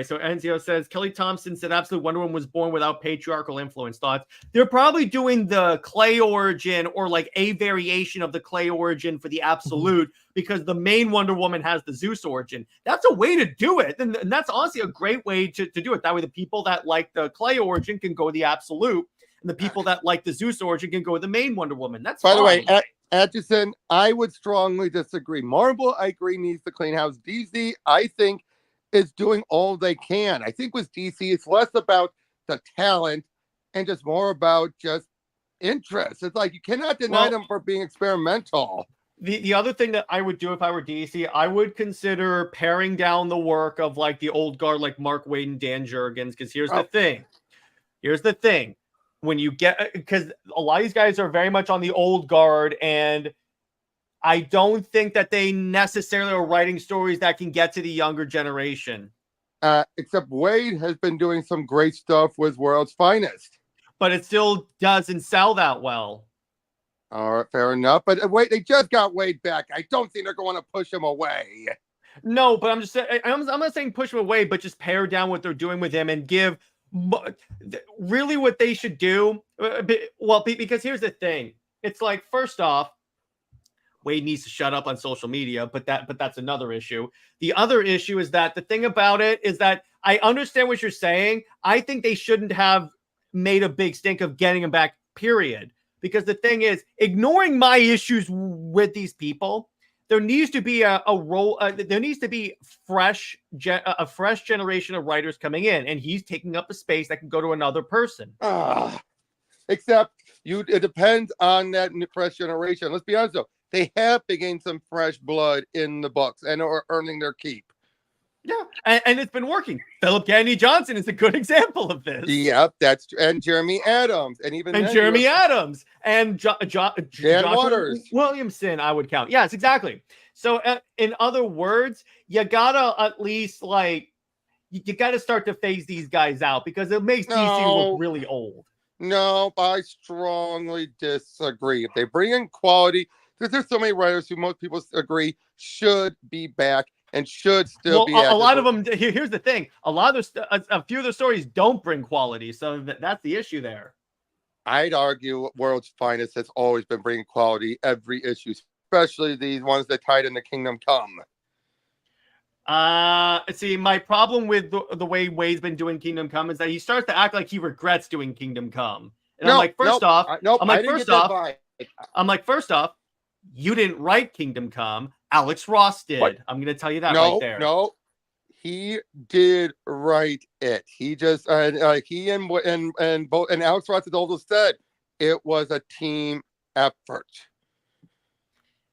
so NCO says Kelly Thompson said Absolute Wonder Woman was born without patriarchal influence. Thoughts? They're probably doing the Clay origin or like a variation of the Clay origin for the Absolute because the main Wonder Woman has the Zeus origin. That's a way to do it. And that's honestly a great way to do it. That way the people that like the Clay origin can go the Absolute. And the people that like the Zeus origin can go with the main Wonder Woman. That's By fine. the way, Atchison, I would strongly disagree. Marvel, I agree, needs to clean house. DC, I think, is doing all they can. I think with DC, it's less about the talent and just more about just interest. It's like you cannot deny them for being experimental. The other thing that I would do if I were DC, I would consider paring down the work of like the old guard, like Mark Waid and Dan Jurgens. Because here's the thing. Here's the thing. When you get, because a lot of these guys are very much on the old guard, and I don't think that they necessarily are writing stories that can get to the younger generation. Except Wade has been doing some great stuff with World's Finest. But it still doesn't sell that well. All right, fair enough. But wait, they just got Wade back. I don't think they're going to push him away. No, but I'm just saying, I'm not saying push him away, but just pare down what they're doing with him and give. But really what they should do, because here's the thing. It's like, first off, Wade needs to shut up on social media, but that's another issue. The other issue is that the thing about it is that I understand what you're saying. I think they shouldn't have made a big stink of getting him back, period. Because the thing is, ignoring my issues with these people, there needs to be a role. There needs to be a fresh generation of writers coming in, and he's taking up a space that can go to another person. Except it depends on that fresh generation. Let's be honest though, they have to gain some fresh blood in the books and are earning their keep. Yeah, and it's been working. Philip Kennedy Johnson is a good example of this. Yep, that's true. And Jeremy Adams, and Jeremy Adams and John Waters Williamson, I would count. Yes, exactly. So, in other words, you gotta at least you gotta start to phase these guys out because it makes DC look really old. No, I strongly disagree. If they bring in quality, because there's so many writers who most people agree should be back. And should still be. A lot of them. Here's the thing: a few of the stories don't bring quality, so that's the issue there. I'd argue World's Finest has always been bringing quality every issue, especially these ones that tied into Kingdom Come. See, my problem with the way Wade's been doing Kingdom Come is that he starts to act like he regrets doing Kingdom Come, and I'm like, first off, you didn't write Kingdom Come. Alex Ross did. What? I'm going to tell you that right there. No, he did write it. He just he and Alex Ross has also said it was a team effort.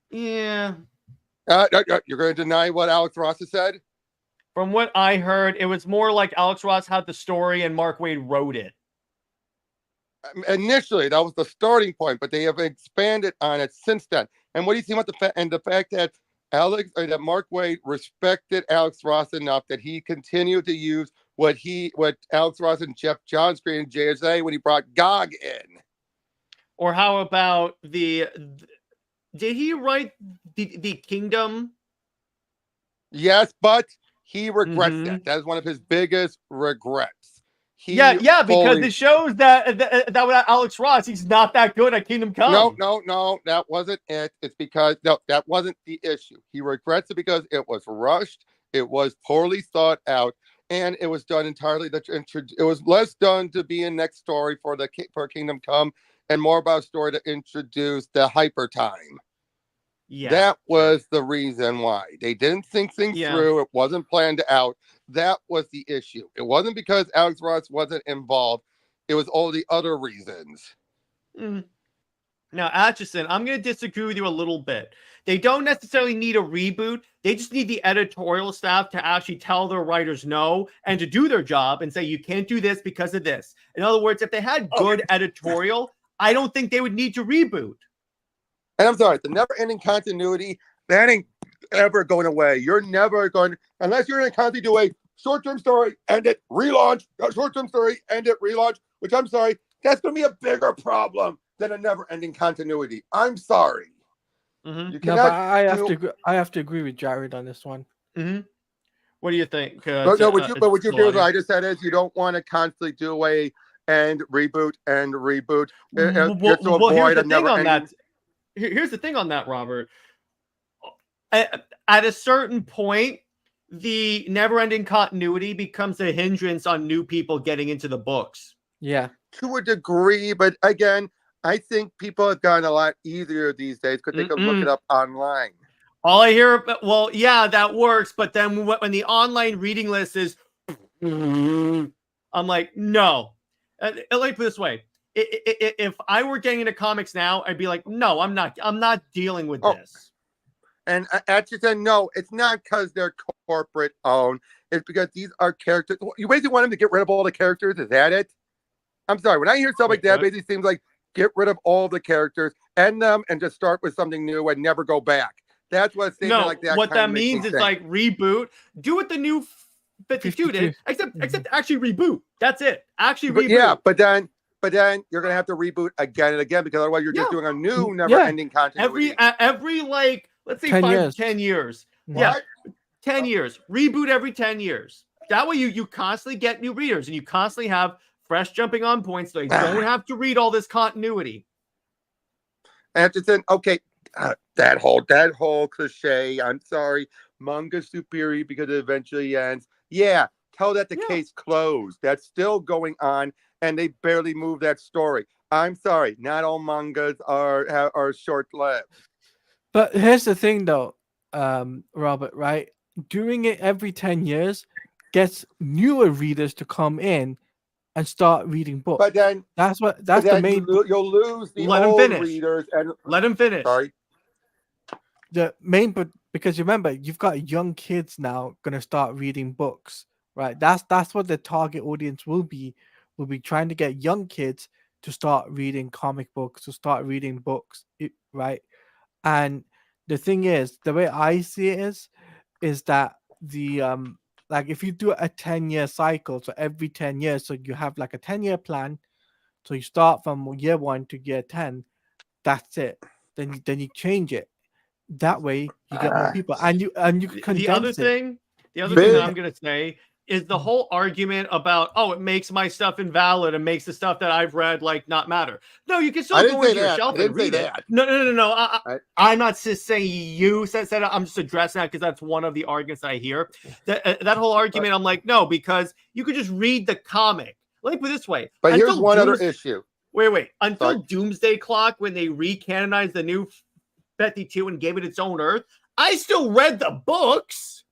Yeah. You're going to deny what Alex Ross has said? From what I heard, it was more like Alex Ross had the story and Mark Waid wrote it. Initially, that was the starting point, but they have expanded on it since then. And what do you think about the fact that that Mark Waid respected Alex Ross enough that he continued to use what Alex Ross and Jeff Johns created in JSA when he brought Gog in? Or how about did he write the Kingdom? Yes, but he regrets that. That is one of his biggest regrets. Yeah, because fully- it shows that without Alex Ross, he's not that good at Kingdom Come. No, that wasn't it. It's because that wasn't the issue. He regrets it because it was rushed, it was poorly thought out, and it was done entirely. It was less done to be a next story for Kingdom Come, and more about a story to introduce the hyper time. Yeah, that was the reason why they didn't think things through. It wasn't planned out. That was the issue. It wasn't because Alex Ross wasn't involved. It was all the other reasons. Now, Atchison, I'm going to disagree with you a little bit. They don't necessarily need a reboot. They just need the editorial staff to actually tell their writers no and to do their job and say, you can't do this because of this. In other words, if they had good editorial, I don't think they would need to reboot. And I'm sorry, the never-ending continuity, that ain't ever going away. You're never going, unless you're going to constantly do a short-term story, end it, relaunch, a short-term story, end it, relaunch, which I'm sorry, that's going to be a bigger problem than a never-ending continuity. I'm sorry. Mm-hmm. You No, cannot. but I have to agree with Jared on this one. Mm-hmm. What do you think? What you do, what I just said is you don't want to constantly do away and reboot just to avoid a never-ending. Here's the thing on that, Robert. At a certain point, the never-ending continuity becomes a hindrance on new people getting into the books. Yeah. To a degree, but again, I think people have gotten a lot easier these days because they can look it up online. All I hear, well, yeah, that works, but then when the online reading list is, I'm like, no. Let me put it this way. If I were getting into comics now, I'd be like, no, I'm not dealing with this. And Atchison, no, it's not because they're corporate owned. It's because these are characters. You basically want them to get rid of all the characters. Is that it? I'm sorry. When I hear stuff like that, it basically seems like get rid of all the characters, end them, and just start with something new and never go back. That's what a statement like that. What that means is like reboot. Do what the new 52 did, except actually reboot. That's it. Actually reboot. Yeah, but then you're gonna have to reboot again and again because otherwise you're just doing a new never-ending continuity. Every like let's say 10 years. Yeah, 10 years. Reboot every 10 years. That way you constantly get new readers and you constantly have fresh jumping on points, so you don't have to read all this continuity. Atchison, okay, that whole cliche. I'm sorry, manga's superior because it eventually ends. Yeah, tell that the case closed. That's still going on, and they barely move that story. I'm sorry, not all mangas are short-lived. But here's the thing, though, Robert. Right, doing it every 10 years gets newer readers to come in and start reading books. But then that's the main. You'll lose the old readers and let him finish. Sorry. The main, but because remember, you've got young kids now gonna start reading books, right? That's what the target audience will be. We'll be trying to get young kids to start reading comic books, to start reading books, right? And the thing is, the way I see it is that the like if you do a 10-year cycle, so every 10 years, so you have like a 10-year plan, so you start from year 1 to year 10, that's it. Then you change it. That way you get more people, and you can condense the other thing that I'm gonna say is the whole argument about it makes my stuff invalid and makes the stuff that I've read like not matter. No, you can still go into your shelf and read it. No. I'm not just saying you said it. I'm just addressing that because that's one of the arguments I hear. That whole argument, I'm like, no, because you could just read the comic. Let me put it this way. But here's one other issue. Wait. Until Doomsday Clock, when they recanonized the new 52 and gave it its own Earth, I still read the books.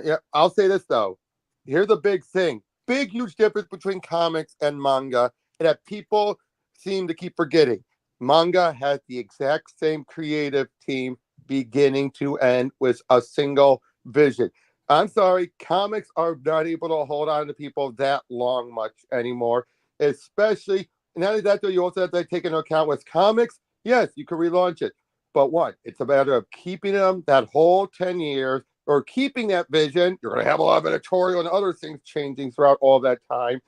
Yeah, I'll say this though. Here's a big thing. Big, huge difference between comics and manga that people seem to keep forgetting. Manga has the exact same creative team beginning to end with a single vision. I'm sorry, comics are not able to hold on to people that long much anymore, especially, not only that, though, you also have to take into account with comics, yes, you can relaunch it. But what? It's a matter of keeping them that whole 10 years or keeping that vision. You're going to have a lot of editorial and other things changing throughout all that time.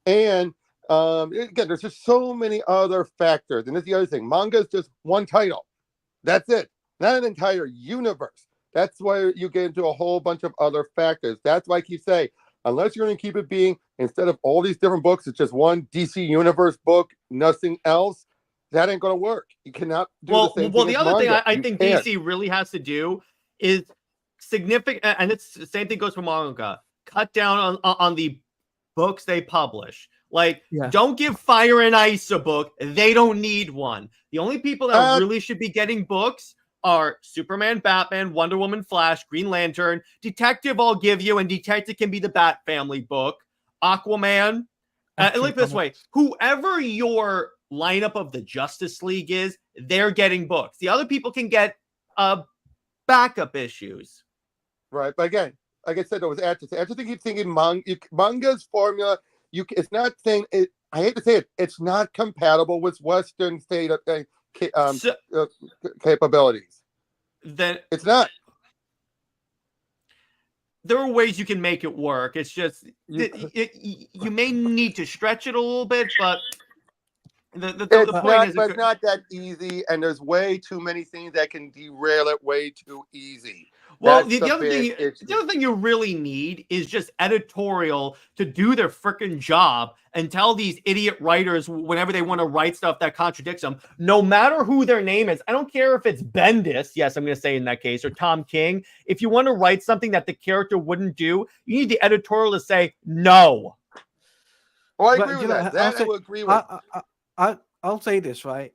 And again, there's just so many other factors. And that's the other thing. Manga is just one title. That's it. Not an entire universe. That's why you get into a whole bunch of other factors. That's why I keep saying, unless you're going to keep it being instead of all these different books, it's just one DC Universe book, nothing else. That ain't gonna work. You cannot do the same thing the as other thing manga. I You think can't. DC really has to do is significant, and it's the same thing goes for manga. Cut down on the books they publish. Like, Yeah. don't give Fire and Ice a book. They don't need one. The only people that really should be getting books are Superman, Batman, Wonder Woman, Flash, Green Lantern, Detective. I'll give you, and Detective can be the Bat Family book. Aquaman. Look this way: whoever your lineup of the Justice League is, they're getting books. The other people can get backup issues. Right, but again, like I said, it was Atchison. Atchison keeps thinking manga's formula. It's not saying it. I hate to say it. It's not compatible with Western state of capabilities. Then it's not. There are ways you can make it work. It's just you may need to stretch it a little bit, but the point is, it's not that easy, and there's way too many things that can derail it way too easy. Well, the other thing you really need is just editorial to do their freaking job and tell these idiot writers whenever they want to write stuff that contradicts them, no matter who their name is. I don't care if it's Bendis, yes, I'm going to say in that case, or Tom King. If you want to write something that the character wouldn't do, you need the editorial to say no. Well, I agree with that. I will agree with. I'll say this, right?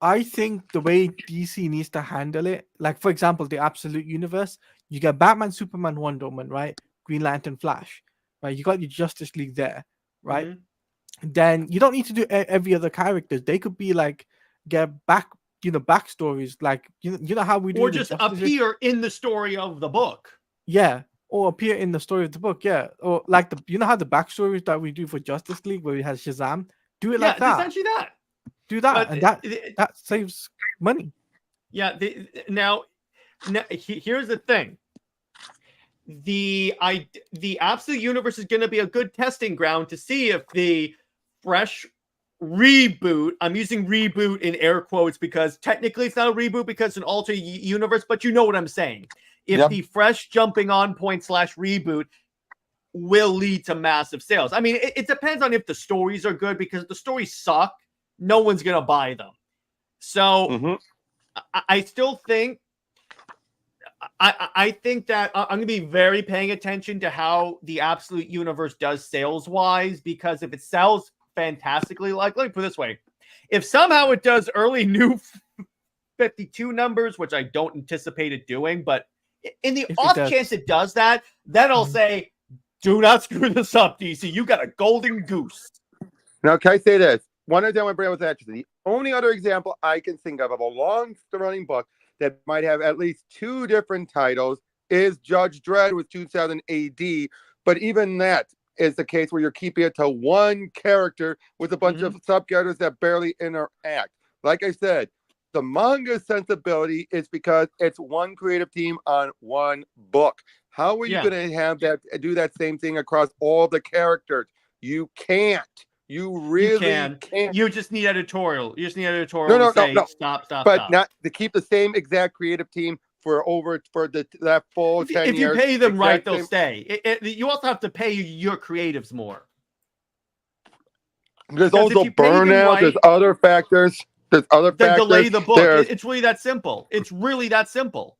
I think the way DC needs to handle it, like, for example, the Absolute Universe, you got Batman, Superman, Wonder Woman, right? Green Lantern, Flash, right? You got your Justice League there, right? Mm-hmm. Then you don't need to do every other characters. They could be like, get backstories, like, you know how we do, or just appear in the story of the book. Yeah, or appear in the story of the book, yeah. Or like how the backstories that we do for Justice League, where we have Shazam, do it like that. Essentially that. Do that, and that saves money. Yeah. Now, here's the thing: the Absolute Universe is going to be a good testing ground to see if the fresh reboot. I'm using reboot in air quotes because technically it's not a reboot because it's an alternate universe, but you know what I'm saying. If the fresh jumping on point / reboot will lead to massive sales. I mean, it depends on if the stories are good, because if the stories suck, no one's going to buy them. So I still think, I think that I'm going to be very paying attention to how the Absolute Universe does sales wise, because if it sells fantastically, like, let me put it this way. If somehow it does early new 52 numbers, which I don't anticipate it doing, but in the off chance it does that, then I'll say, do not screw this up, DC. You got a golden goose. Now, can I say this? One of them I bring up with Atchison. The only other example I can think of a long-running book that might have at least 2 different titles is Judge Dredd with 2000 AD. But even that is the case where you're keeping it to one character with a bunch of sub-characters that barely interact. Like I said, the manga sensibility is because it's one creative team on one book. How are you going to have that do that same thing across all the characters? You can't. You really can't. You just need editorial. You just need editorial to say stop. But not to keep the same exact creative team for that full 10 years. If you pay them right, they'll stay. You also have to pay your creatives more. There's also burnout. There's other factors. There's other factors. Delay the book. It's really that simple. It's really that simple.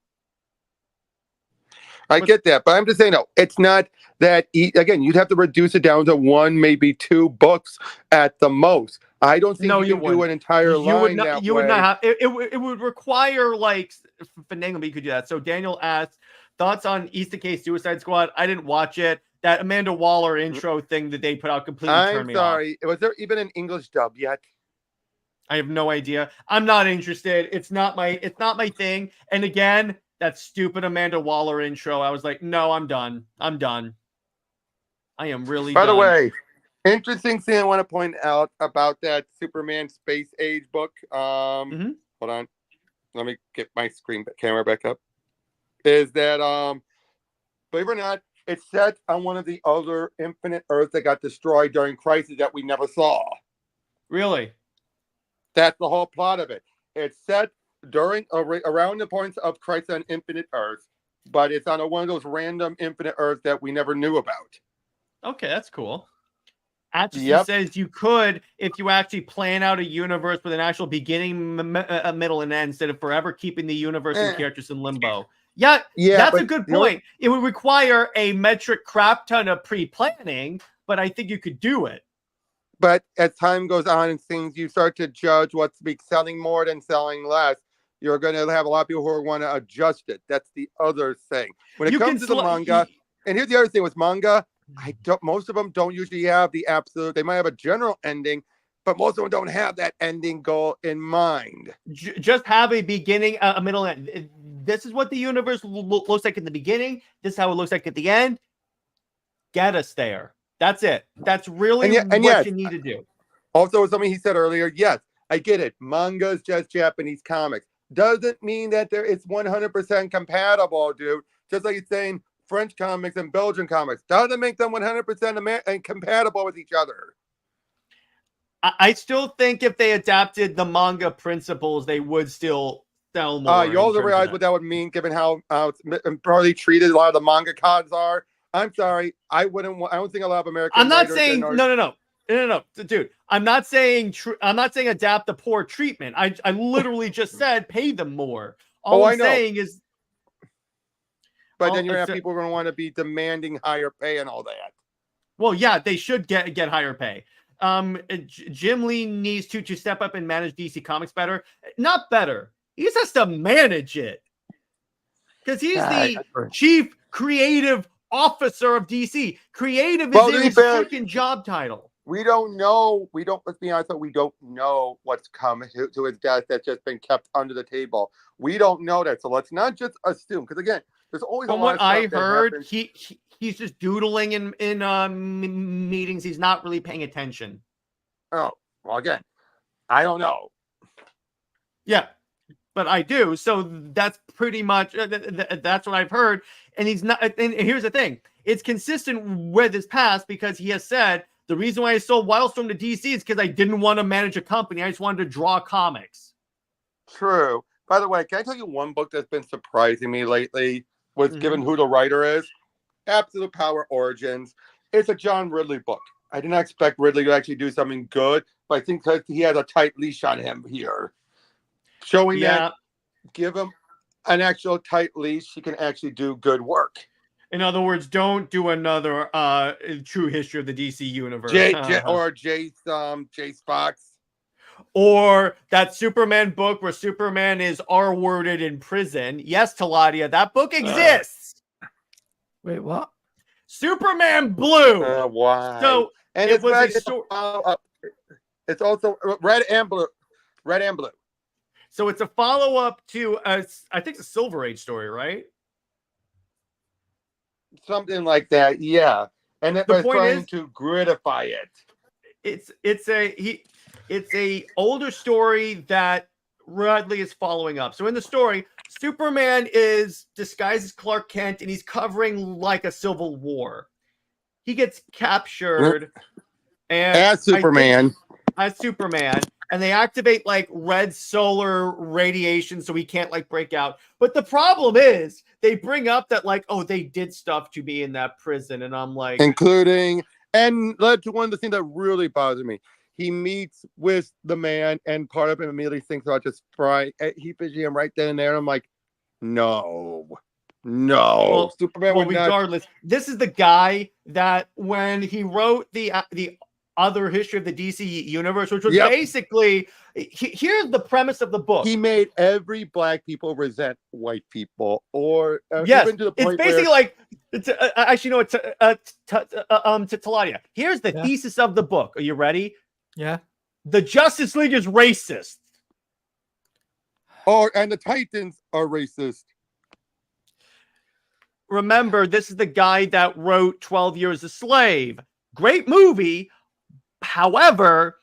I get that, but I'm just saying, no, it's not that. Again, you'd have to reduce it down to 1, maybe 2 books at the most. I don't think you can do an entire line that way. You would not have. It would require, like, Fandango could do that. So Daniel asked, thoughts on Easter Case Suicide Squad? I didn't watch it. That Amanda Waller intro thing that they put out completely turned me off. I'm sorry. Was there even an English dub yet? I have no idea. I'm not interested. It's not my thing. And again, that stupid Amanda Waller intro, I was like, no, I'm done. I am really done. By the way, interesting thing I want to point out about that Superman Space Age book. Hold on. Let me get my camera back up. Is that, believe it or not, it's set on one of the other infinite Earths that got destroyed during Crisis that we never saw. Really? That's the whole plot of it. It's set during around the points of Crisis on Infinite Earth, but it's on one of those random infinite Earths that we never knew about. Okay, that's cool. Atchison Yep. says you could if you actually plan out a universe with an actual beginning, middle, and end instead of forever keeping the universe and characters in limbo. Yeah, that's but a good you know what? point. It would require a metric crap ton of pre-planning, but I think you could do it. But as time goes on and things, you start to judge what's selling more than selling less. You're going to have a lot of people who want to adjust it. That's the other thing. When it You comes can to the manga, and here's the other thing with manga, most of them don't usually have the absolute. They might have a general ending, but most of them don't have that ending goal in mind. Just have a beginning, a middle, end. This is what the universe looks like in the beginning. This is how it looks like at the end. Get us there. That's it. That's really what you need to do. Also, something he said earlier, yes, I get it. Manga is just Japanese comics. Doesn't mean that it's 100% compatible, dude. Just like he's saying French comics and Belgian comics. Doesn't make them 100% compatible with each other. I still think if they adapted the manga principles, they would still sell more. You also realize what that would mean, given how probably treated a lot of the manga cons are. I'm sorry, I don't think a lot of American. I'm not saying no, dude. I'm not saying adapt the poor treatment. I literally just said pay them more. All I'm saying is. But then you're gonna have people who are going to want to be demanding higher pay and all that. Well, yeah, they should get higher pay. Jim Lee needs to step up and manage DC Comics better. Not better. He just has to manage it. Because he's the chief creative officer of DC. Creative is in his freaking job title. We don't know. Let's be honest, we don't know what's coming to his desk that's just been kept under the table. We don't know that. So let's not just assume. Because again, there's always from what I heard, he's just doodling in meetings. He's not really paying attention. Oh, well, again, I don't know. Yeah, but I do. So that's pretty much that's what I've heard. And he's not. And here's the thing: it's consistent with his past because he has said the reason why I sold Wildstorm to DC is because I didn't want to manage a company. I just wanted to draw comics. True. By the way, can I tell you one book that's been surprising me lately? Given who the writer is, Absolute Power Origins. It's a John Ridley book. I did not expect Ridley to actually do something good, but I think that he has a tight leash on him here. Showing that, give him an actual tight leash, he can actually do good work. In other words, don't do another true history of the DC universe. Or Jace Fox. Or that Superman book where Superman is R-worded in prison. Yes, Teladia, that book exists. Wait, what? Superman Blue. Why? So and it was it's also Red and Blue. Red and Blue. So it's a follow-up to I think it's a Silver Age story, right? Something like that, yeah. And it was trying is, to grittify it. It's a older story that Ridley is following up. So in the story, Superman is disguised as Clark Kent and he's covering like a civil war. He gets captured as Superman. And they activate like red solar radiation so he can't like break out. But the problem is they bring up that like, oh, they did stuff to be in that prison. And I'm like, including and led to one of the things that really bothered me. He meets with the man, and part of him immediately thinks about just heaping him right then and there. And I'm like, no. Well, Superman. Well, regardless, this is the guy that when he wrote the other history of the DC universe, which was basically here's the premise of the book. He made every black people resent white people, or yes, even to the point it's basically like actually no, it's to Teladia. Here's the thesis of the book. Are you ready? Yeah. The Justice League is racist. And the Titans are racist. Remember, this is the guy that wrote 12 Years a Slave. Great movie. However,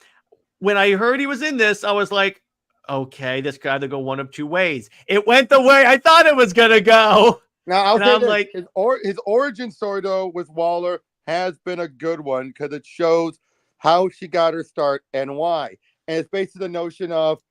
when I heard he was in this, I was like, okay, this could either go one of two ways. It went the way I thought it was going to go. Now, I'll say this, like, his origin story, though, with Waller has been a good one because it shows how she got her start and why. And it's based on the notion of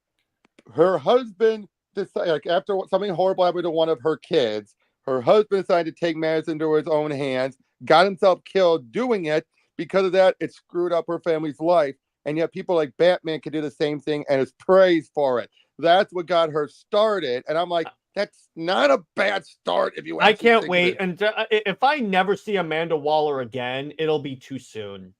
her husband, like after something horrible happened to one of her kids, her husband decided to take matters into his own hands, got himself killed doing it. Because of that, it screwed up her family's life. And yet people like Batman can do the same thing and is praised for it. That's what got her started. And I'm like, that's not a bad start if you I actually can't think wait. of it. And if I never see Amanda Waller again, it'll be too soon.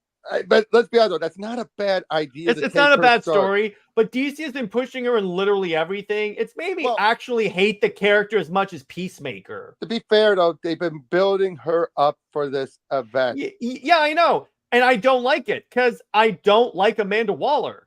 But let's be honest, though, that's not a bad idea. It's not a bad story, but DC has been pushing her in literally everything. It's made me actually hate the character as much as Peacemaker. To be fair, though, they've been building her up for this event. Yeah, I know. And I don't like it because I don't like Amanda Waller.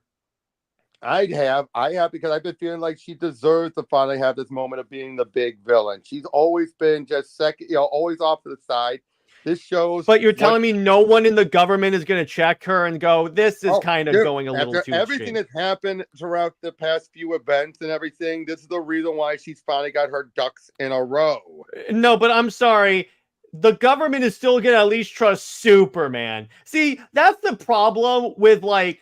I have because I've been feeling like she deserves to finally have this moment of being the big villain. She's always been just second, always off to the side. This shows. But you're telling me no one in the government is going to check her and go, this is kind of going a little too everything extreme. that's happened throughout the past few events and everything, this is the reason why she's finally got her ducks in a row. No, but I'm sorry. The government is still going to at least trust Superman. See, that's the problem with like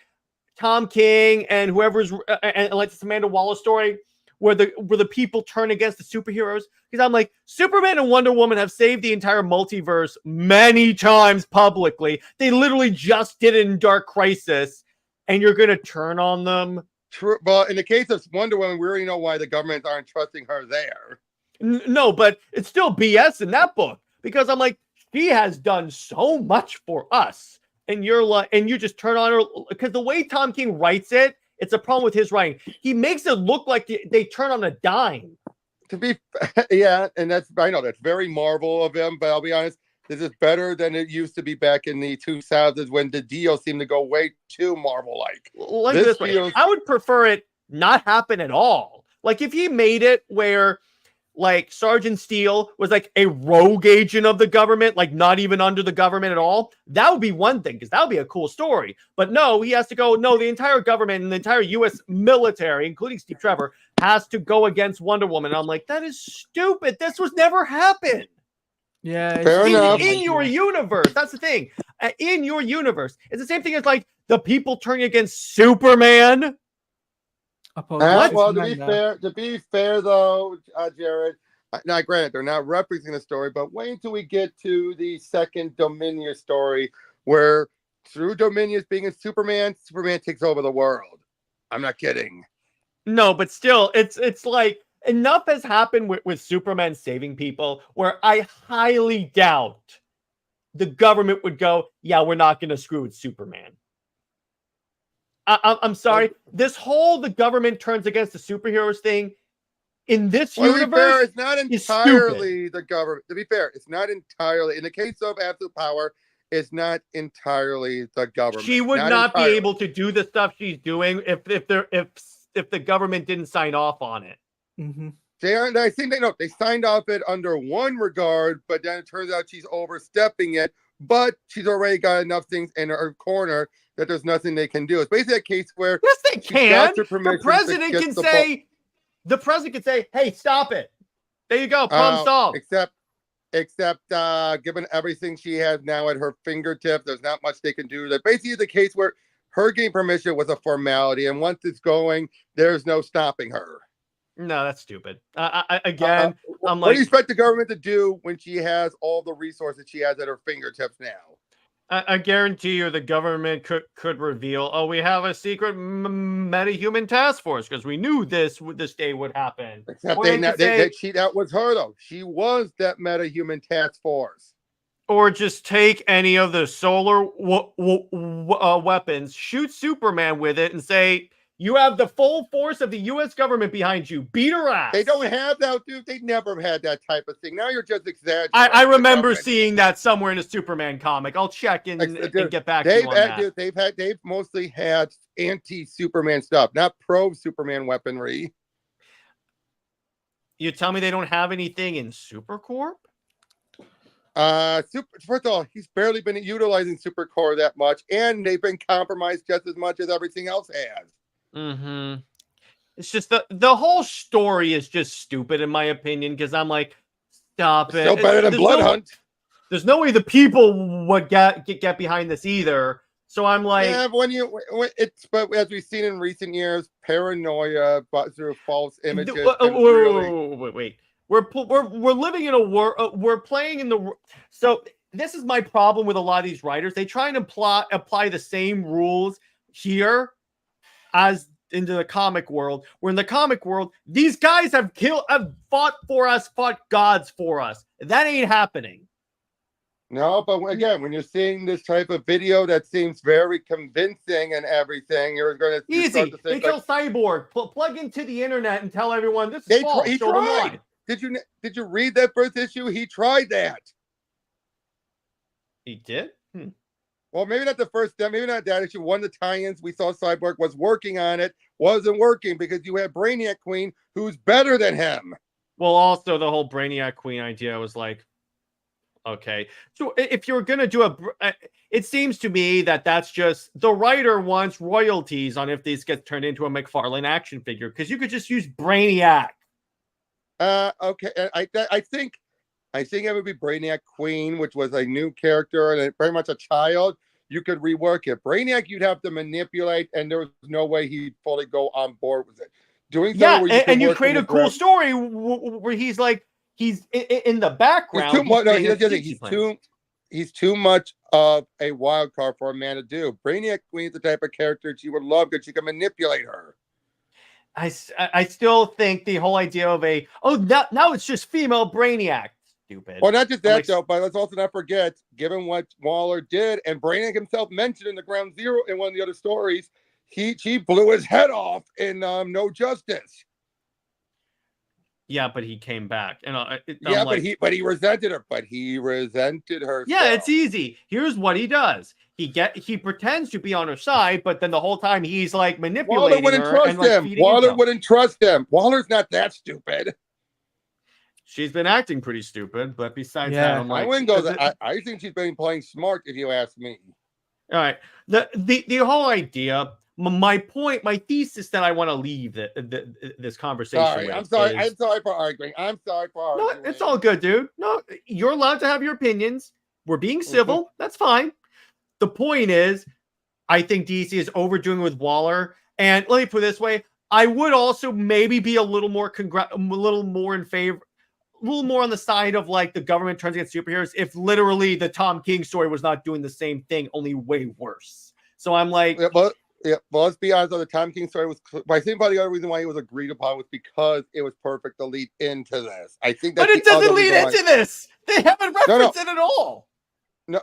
Tom King and whoever's and like this Amanda Waller story where the people turn against the superheroes. Because I'm like, Superman and Wonder Woman have saved the entire multiverse many times publicly. They literally just did it in Dark Crisis, and you're going to turn on them? True. But in the case of Wonder Woman, we already know why the government aren't trusting her there. No, but it's still BS in that book. Because I'm like, she has done so much for us. And you're like, and you just turn on her. Because the way Tom King writes it, it's a problem with his writing. He makes it look like they turn on a dime. To be, yeah, and I know that's very Marvel of him, but I'll be honest, this is better than it used to be back in the 2000s when the deal seemed to go way too Marvel-like. This way, I would prefer it not happen at all. Like if he made it where like Sergeant Steele was like a rogue agent of the government, like not even under the government at all, that would be one thing because that would be a cool story. But no, he has to go, no, the entire government and the entire U.S. military, including Steve Trevor, has to go against Wonder Woman. And I'm like, that is stupid. This was never happened. Yeah. Fair enough. In your universe. That's the thing. In your universe. It's the same thing as like the people turning against Superman. Well, to be fair though, Jared, now granted they're not referencing the story, but wait until we get to the second Dominion story, where through Dominion being a Superman takes over the world. I'm not kidding. No, but still, it's like enough has happened with Superman saving people, where I highly doubt the government would go, yeah, we're not going to screw with Superman. I'm sorry. This whole the government turns against the superheroes thing in this universe. To be fair, it's not entirely the government. To be fair, it's not entirely. In the case of absolute power, it's not entirely the government. She would not be able to do the stuff she's doing if the government didn't sign off on it. Mm-hmm. I think they signed off it under one regard, but then it turns out she's overstepping it. But she's already got enough things in her corner that there's nothing they can do. It's basically a case where yes, they can. The president can say, the president can say, "Hey, stop it." There you go, problem solved. Except given everything she has now at her fingertips, there's not much they can do. That basically is the case where her getting permission was a formality, and once it's going, there's no stopping her. No, that's stupid. Again, I'm like, what do you expect the government to do when she has all the resources she has at her fingertips now? I guarantee you the government could reveal, oh, we have a secret metahuman task force because we knew this day would happen. Except that was her, though. She was that metahuman task force. Or just take any of the solar weapons, shoot Superman with it, and say, you have the full force of the U.S. government behind you. Beat her ass. They don't have that, dude. They never had that type of thing. Now you're just exaggerating. I remember seeing that somewhere in a Superman comic. I'll check and get back to you on that. Dude, they've mostly had anti-Superman stuff, not pro-Superman weaponry. You tell me they don't have anything in Supercorp? First of all, he's barely been utilizing Supercorp that much, and they've been compromised just as much as everything else has. Mm-hmm. It's just the whole story is just stupid in my opinion because I'm like, stop it. Still better than Bloodhunt. There's no way the people would get behind this either. So I'm like, yeah, but as we've seen in recent years, paranoia through false images. Wait. We're living in a world. We're playing in the. So this is my problem with a lot of these writers. They try and apply the same rules here as into the comic world, where in the comic world, these guys have fought for us, fought gods for us. That ain't happening. No, but again, when you're seeing this type of video that seems very convincing and everything, you're going to Easy. They kill Cyborg. Plug into the internet and tell everyone this is he false. Show them tried. why. Did you read that first issue? He tried that. He did? Well, maybe not the first, maybe not that issue. One of the tie-ins we saw Cyborg was working on it, wasn't working because you had Brainiac Queen, who's better than him. Well, also the whole Brainiac Queen idea was like, okay. So if you're going to do it seems to me that that's just the writer wants royalties on if this gets turned into a McFarlane action figure, because you could just use Brainiac. Okay. I think it would be Brainiac Queen, which was a new character and very much a child. You could rework it. Brainiac, you'd have to manipulate, and there was no way he'd fully go on board with it. Doing where you create a cool story where he's like, he's in the background. He's too much of a wild card for a man to do. Brainiac Queen's the type of character she would love because she can manipulate her. I still think the whole idea of now it's just female Brainiac. Stupid. Well, not just that, though, but let's also not forget, given what Waller did, and Brainiac himself mentioned in the Ground Zero in one of the other stories, she blew his head off in No Justice. Yeah, but he came back, and but he resented her. But he resented her. Yeah, it's easy. Here's what he does: he pretends to be on her side, but then the whole time he's like manipulating Waller wouldn't trust him. Waller's not that stupid. She's been acting pretty stupid, but besides that, I'm like, I wouldn't go that. I think she's been playing smart, if you ask me. All right, the whole idea, my point, my thesis that I want to leave this conversation. Sorry, I'm sorry for arguing. No, it's all good, dude. No, you're allowed to have your opinions. We're being civil. That's fine. The point is, I think DC is overdoing with Waller, and let me put it this way: I would also maybe be a little more in favor. A little more on the side of like the government turns against superheroes if literally the Tom King story was not doing the same thing, only way worse. So I'm like, well, let's be honest. The Tom King story was, I think, probably the other reason why it was agreed upon was because it was perfect to lead into this. I think, but it doesn't lead into this. They haven't referenced it at all. No,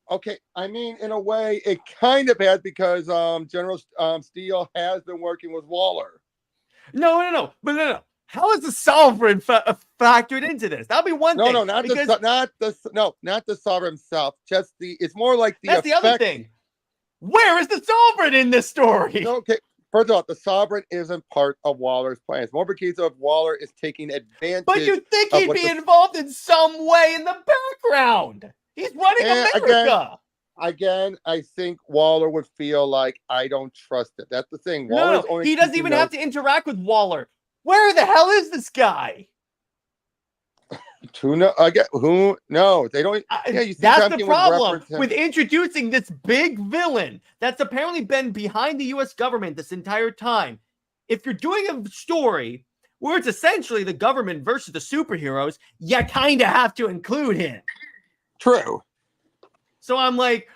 okay. I mean, in a way, it kind of has because General Steele has been working with Waller. No. How is the Sovereign factored into this? That'll be one thing. No, not the Sovereign himself. Just it's more like the. That's the other thing. Where is the Sovereign in this story? Okay, first of all, the Sovereign isn't part of Waller's plans. More because of Waller is taking advantage. But you'd think he'd be involved in some way in the background. He's running America. Again, I think Waller would feel like I don't trust it. That's the thing. He doesn't even have to interact with Waller. Where the hell is this guy? Who knows? Who knows? They don't. That's the problem with introducing this big villain that's apparently been behind the U.S. government this entire time. If you're doing a story where it's essentially the government versus the superheroes, you kind of have to include him. True. So I'm like,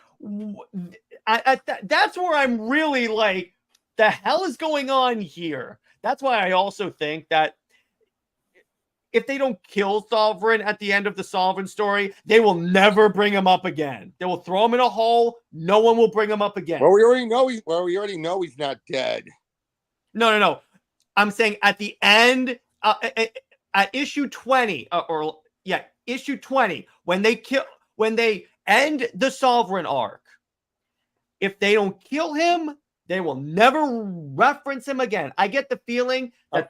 that's where I'm really like, the hell is going on here? That's why I also think that if they don't kill Sovereign at the end of the Sovereign story, they will never bring him up again. They will throw him in a hole. No one will bring him up again. Well, we already know he's not dead. No. I'm saying at the end, at issue 20, issue 20, when they end the Sovereign arc, if they don't kill him, they will never reference him again. I get the feeling that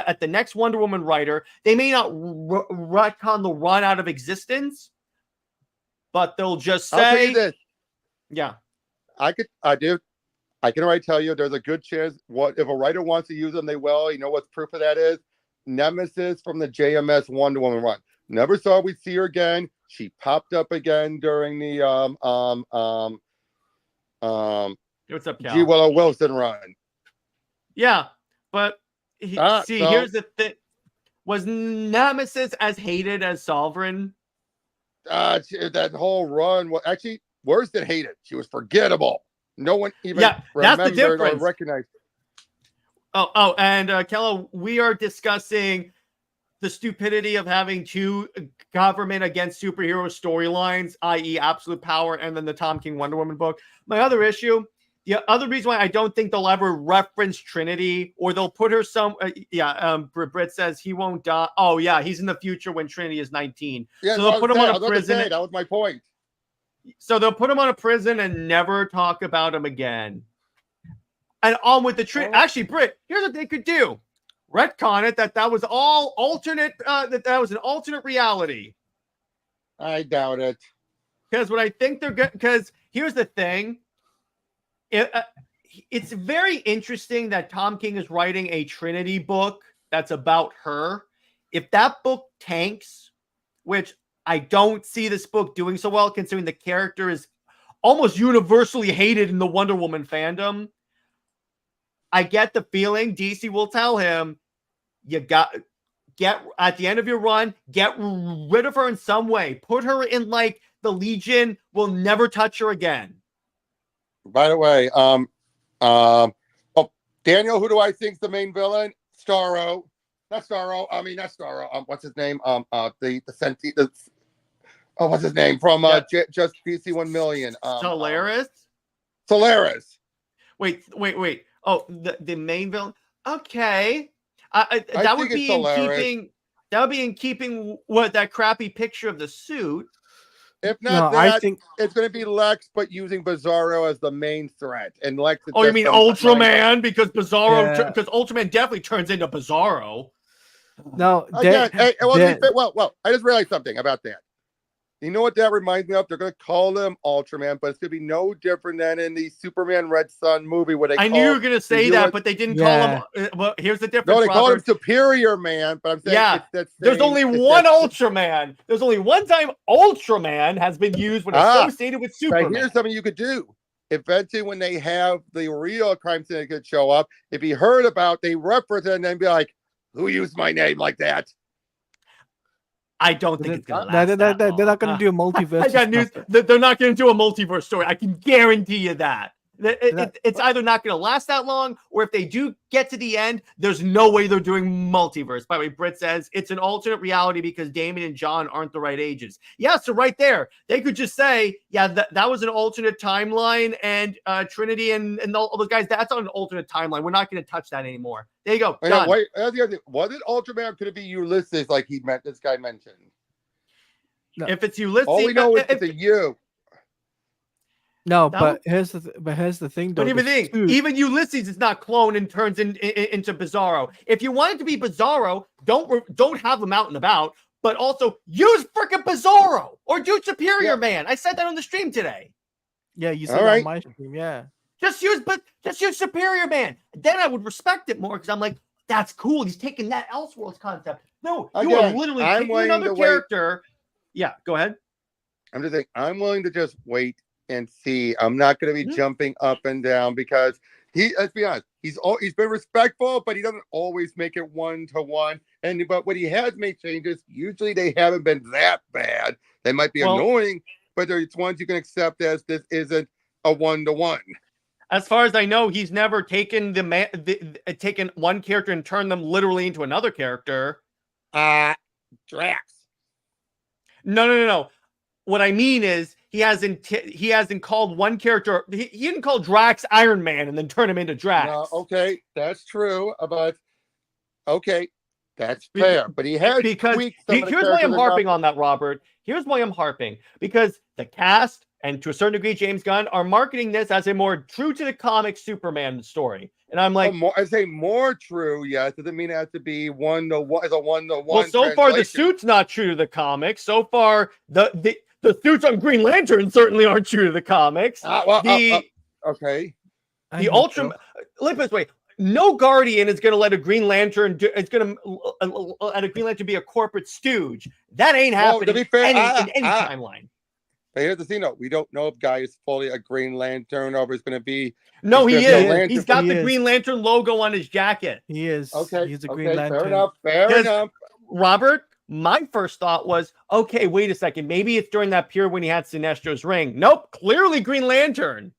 at the next Wonder Woman writer, they may not retcon the run out of existence, but they'll just say, I'll tell you this. Yeah, I can already tell you there's a good chance if a writer wants to use them, they will. You know what proof of that is? Nemesis from the JMS Wonder Woman run. Never saw we'd see her again. She popped up again during the what's up, Cal? G. Willow Wilson run. Yeah, but here's the thing: was Nemesis as hated as Sovereign? that whole run was actually worse than hated. She was forgettable. No one even that's the remembered or difference. recognized. And Kello, we are discussing the stupidity of having two government against superhero storylines, i.e. Absolute Power, and then the Tom King Wonder Woman book. My other issue, the other reason why I don't think they'll ever reference Trinity, or they'll put her some. Britt says he won't die. Oh yeah, he's in the future when Trinity is 19. Yeah, so they'll put him on a prison. That was my point. So they'll put him on a prison and never talk about him again. And on with the Trinity. Actually, Britt, here's what they could do. Retcon it that was all alternate, that was an alternate reality. I doubt it. Because what I think they're good, because here's the thing. It's very interesting that Tom King is writing a Trinity book that's about her. If that book tanks, which I don't see this book doing so well, considering the character is almost universally hated in the Wonder Woman fandom, I get the feeling DC will tell him, you got get at the end of your run, get rid of her in some way. Put her in like the Legion, will never touch her again. By the way, Daniel, who do I think's the main villain? Starro. Not Starro. I mean, not Starro. What's his name? What's his name from just DC 1 Million? Solaris. Solaris. Wait. Oh, the main villain. Okay, that would be in keeping. That would be in keeping with that crappy picture of the suit. If not, I think it's going to be Lex, but using Bizarro as the main threat. And Lex. Oh, you mean Ultraman? Because Bizarro, because Ultraman definitely turns into Bizarro. No, well, I just realized something about that. You know what that reminds me of? They're going to call him Ultraman, but it's going to be no different than in the Superman Red Sun movie. Where I knew you were going to say that, but they didn't call him. Well, here's the difference. No, they call him Superior Man, but I'm saying there's only one Ultraman. There's only one time Ultraman has been used when associated with Superman. But here's something you could do. Eventually, when they have the real crime syndicate show up, if he heard about, they reference it and then be like, "Who used my name like that?" I don't think it's going to last that long. They're not going to do a multiverse. I got news. They're not going to do a multiverse story. I can guarantee you that. It's either not going to last that long, or if they do get to the end, there's no way they're doing multiverse. By the way, Britt says it's an alternate reality because Damon and John aren't the right ages. Yeah, so right there, they could just say, yeah, that was an alternate timeline, and Trinity and all those guys, that's on an alternate timeline. We're not going to touch that anymore. There you go. Done. Wait, was it Ultraman? Could it be Ulysses like this guy mentioned? No. If it's Ulysses, all we know is it's a U. No, but here's the thing, though. But even Ulysses is not cloned and turns into Bizarro. If you want it to be Bizarro, don't have him out and about, but also use freaking Bizarro or do Superior Man. I said that on the stream today. Yeah, you said that on my stream. Yeah, just use Superior Man. Then I would respect it more because I'm like, that's cool. He's taking that Elseworlds concept. No, you are literally taking another character. Yeah, go ahead. I'm just saying, I'm willing to just wait and see. I'm not going to be jumping up and down because let's be honest, he's been respectful, but he doesn't always make it 1-to-1. But when he has made changes, usually they haven't been that bad. They might be annoying, but there's ones you can accept as this isn't a 1-to-1. As far as I know, he's never taken taken one character and turned them literally into another character. Drax. No. What I mean is he hasn't called one character. He didn't call Drax Iron Man and then turn him into Drax. No, okay, that's true. But okay, that's fair. But he has tweaked some here's why I'm harping on that, Robert. Here's why I'm harping, because the cast and to a certain degree James Gunn are marketing this as a more true to the comic Superman story. And I'm like, I say more true. Yes, doesn't mean it has to be 1-to-1 as a 1-to-1. Well, so far the suit's not true to the comics. So far the suits on Green Lantern certainly aren't true to the comics. Okay. The Ultra. Let me this way. No Guardian is going to let a Green Lantern let a Green Lantern be a corporate stooge. That ain't happening in any timeline. But here's the thing, though. We don't know if Guy is fully a Green Lantern or if it's going to be. No, he is. He's got the Green Lantern logo on his jacket. He is. Okay. He's a Green Lantern. Fair enough. Robert, My first thought was, okay, wait a second. Maybe it's during that period when he had Sinestro's ring. Nope, clearly Green Lantern.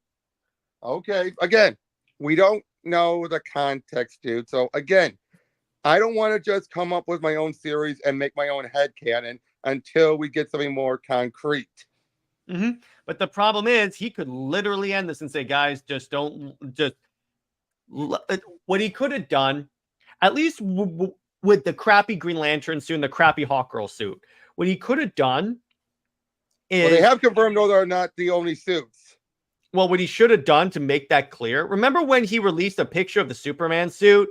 Okay, again, we don't know the context, dude. So again, I don't want to just come up with my own theories and make my own headcanon until we get something more concrete. Mm-hmm. But the problem is, he could literally end this and say, guys, just don't, just what he could have done, at least with the crappy Green Lantern suit and the crappy Hawkgirl suit, what he could have done is... Well, they have confirmed those are not the only suits. Well, what he should have done to make that clear, remember when he released a picture of the Superman suit?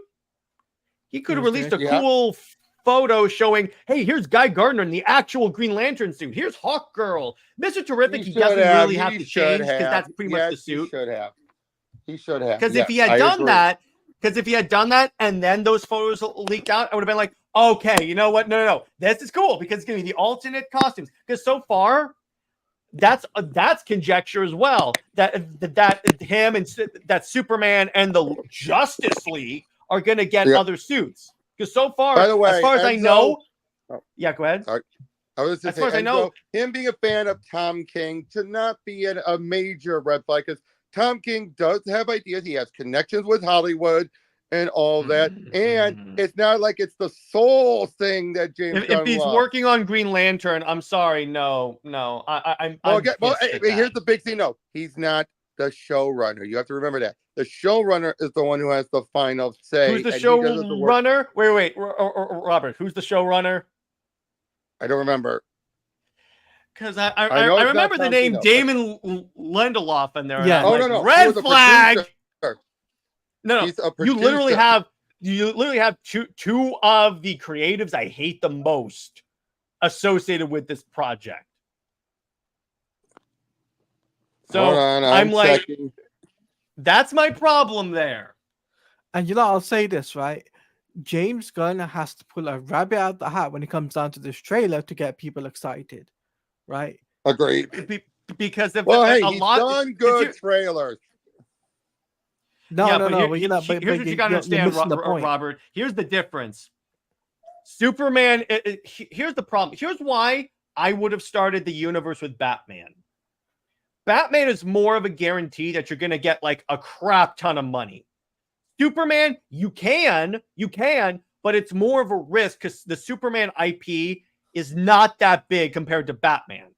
He could have released a cool photo showing, hey, here's Guy Gardner in the actual Green Lantern suit. Here's Hawkgirl. Mr. Terrific, he doesn't really have to change because that's pretty much the suit. He should have. Because if he had done that, and then those photos leaked out, I would have been like, okay, you know what? No. This is cool because it's going to be the alternate costumes. Because so far, that's conjecture as well. That him and that Superman and the Justice League are going to get other suits. Because so far, by the way, as far as I know, yeah, go ahead. Sorry. I was just saying, I know, him being a fan of Tom King to not be a major red flag, because Tom King does have ideas. He has connections with Hollywood and all that. And it's not like it's the sole thing that James Gunn if he's loves. working on Green Lantern, I'm sorry, no. Here's the big thing, though. He's not the showrunner. You have to remember that. The showrunner is the one who has the final say. Who's the showrunner? Wait, Robert, who's the showrunner? I don't remember. Because I remember the name Damon Lindelof in there. Yeah. No. Red flag. No. He's a You literally have two of the creatives I hate the most associated with this project. So I'm like, checking. That's my problem there. And I'll say this, right? James Gunn has to pull a rabbit out of the hat when it comes down to this trailer to get people excited, right? Agreed. Because if he's done good trailers. No. Here's what you gotta understand, Robert. Here's the difference. Superman. Here's the problem. Here's why I would have started the universe with Batman. Batman is more of a guarantee that you're going to get like a crap ton of money. Superman, you can, but it's more of a risk because the Superman IP is not that big compared to Batman.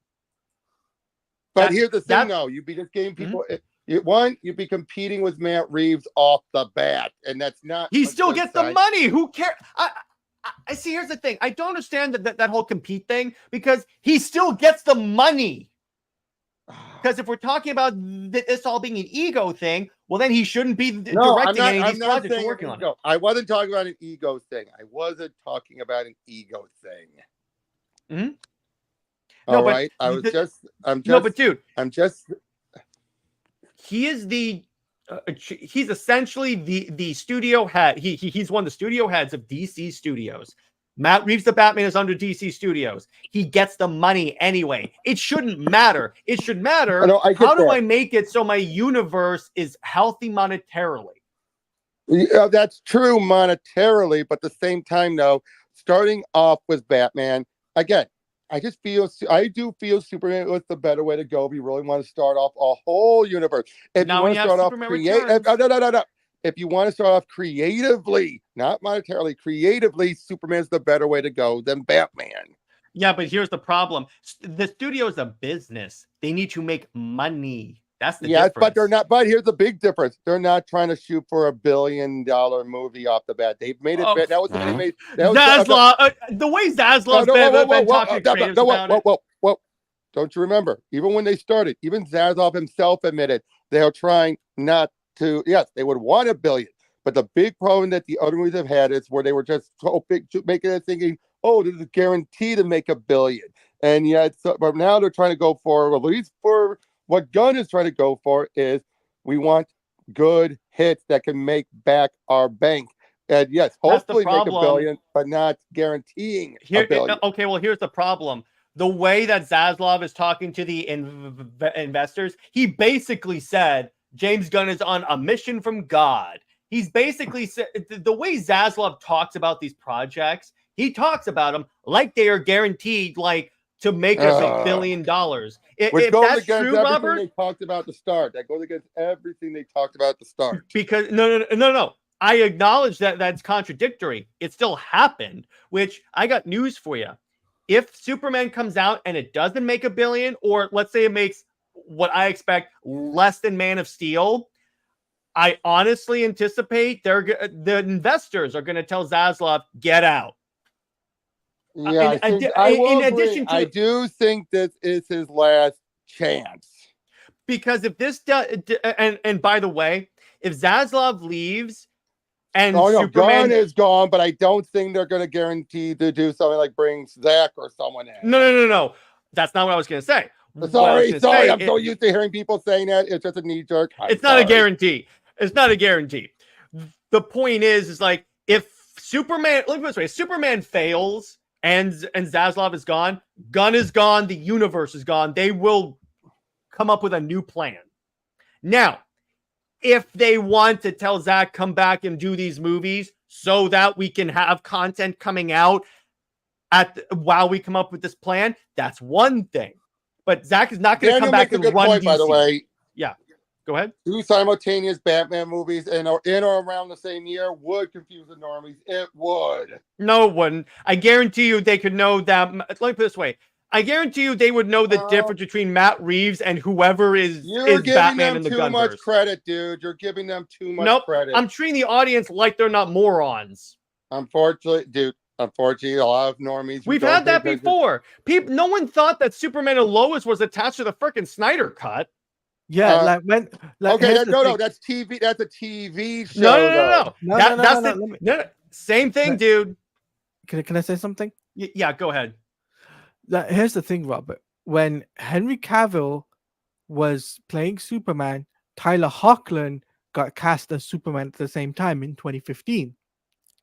But here's the thing, though. You'd be just getting people... You'd be competing with Matt Reeves off the bat, and that's not... He still gets the money. Who cares? I see, here's the thing. I don't understand that whole compete thing because he still gets the money. Because if we're talking about this all being an ego thing, well, then he shouldn't be directing any of these projects or working on it. I wasn't talking about an ego thing. I wasn't talking about an ego thing. Mm-hmm. All right. He is he's essentially the studio head. He's one of the studio heads of DC Studios. Matt Reeves, the Batman, is under DC Studios. He gets the money anyway. It shouldn't matter. It should matter. How do I make it so my universe is healthy monetarily? That's true monetarily, but at the same time, though, starting off with Batman, again, I do feel Superman was the better way to go if you really want to start off a whole universe. If you want to start off if you want to start off creatively, not monetarily, creatively, Superman's the better way to go than Batman. Yeah, but here's the problem. The studio is a business. They need to make money. That's the difference. But they're not. But here's the big difference. They're not trying to shoot for $1 billion movie off the bat. They've made it. That was what they made. Zaslav, the way Zaslav's been talking creatives about it. Whoa. Don't you remember? Even when they started, even Zaslav himself admitted they are trying not to. Yes, they would want $1 billion, but the big problem that the other movies have had is where they were just so big, making it thinking, oh, this is guaranteed to make $1 billion, and yet, but now they're trying to go for, at least for what Gunn is trying to go for, is we want good hits that can make back our bank. And yes, hopefully make $1 billion, but not guaranteeing $1 billion. Okay, well, here's the problem. The way that Zaslav is talking to the investors, he basically said James Gunn is on a mission from God. He's basically said, the way Zaslav talks about these projects, He talks about them like they are guaranteed, like to make us $1 billion. Which If goes that's against true, everything Robert, they talked about at the start. That goes against everything they talked about at the start. because no. I acknowledge that that's contradictory. It still happened, which I got news for you. If Superman comes out and it doesn't make $1 billion, or let's say it makes what I expect less than Man of Steel, I honestly anticipate the investors are going to tell Zaslav, get out. Yeah, I will agree. I do think this is his last chance. Because if this and by the way, if Zaslav leaves and Superman Superman is gone, but I don't think they're going to guarantee to do something like bring Zach or someone in. No. That's not what I was going to say. Sorry. I'm so used to hearing people saying that. It's just a knee jerk. It's not a guarantee. It's not a guarantee. The point is like if Superman, look this way, if Superman fails and Zaslav is gone, Gunn is gone, the universe is gone. They will come up with a new plan. Now, if they want to tell Zach, come back and do these movies so that we can have content coming out while we come up with this plan, that's one thing. But Zach is not going to come back and run DC. By the way. Yeah, go ahead. 2 simultaneous Batman movies in or around the same year would confuse the normies. It would. No, it wouldn't. I guarantee you they could know that. Let me put it this way. I guarantee you they would know the difference between Matt Reeves and whoever is Batman in the Gunverse. You're giving them too much credit, dude. You're giving them too much credit. I'm treating the audience like they're not morons. Unfortunately, a lot of normies. We've had that before. No one thought that Superman and Lois was attached to the freaking Snyder Cut. Yeah, that's TV. That's a TV show. No. Same thing, dude. Can I say something? Yeah, go ahead. Here's the thing, Robert. When Henry Cavill was playing Superman, Tyler Hoechlin got cast as Superman at the same time in 2015.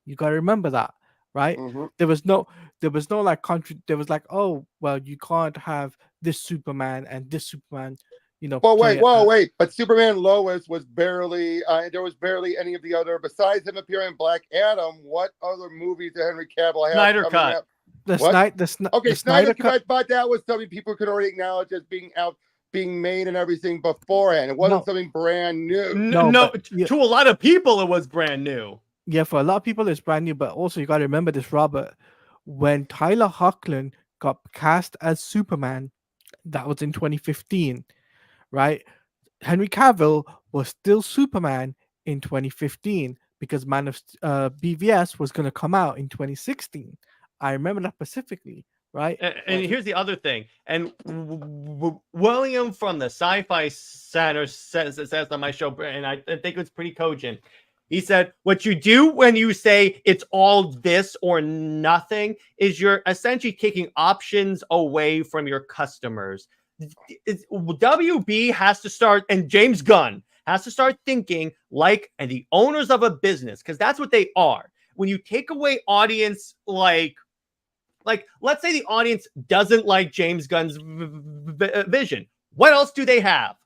You got to remember that, right? Mm-hmm. There was no like there was like, oh well, you can't have this Superman and this Superman. Well, wait. But Superman Lois was barely. There was barely any of the other besides him appearing in Black Adam. What other movies did Henry Cavill have? Snyder Cut. Snyder Cut, but that was something people could already acknowledge as being made and everything beforehand. It wasn't something brand new. To a lot of people, it was brand new. Yeah, for a lot of people, it's brand new. But also, you got to remember this, Robert. When Tyler Hoechlin got cast as Superman, that was in 2015, right? Henry Cavill was still Superman in 2015 because Man of BVS was going to come out in 2016. I remember that specifically, right? And here's the other thing. And William from the Sci-Fi Center says on my show, and I think it's pretty cogent. He said, what you do when you say it's all this or nothing is you're essentially taking options away from your customers. WB has to start, and James Gunn has to start thinking like the owners of a business, because that's what they are. When you take away audience, like let's say the audience doesn't like James Gunn's vision. What else do they have?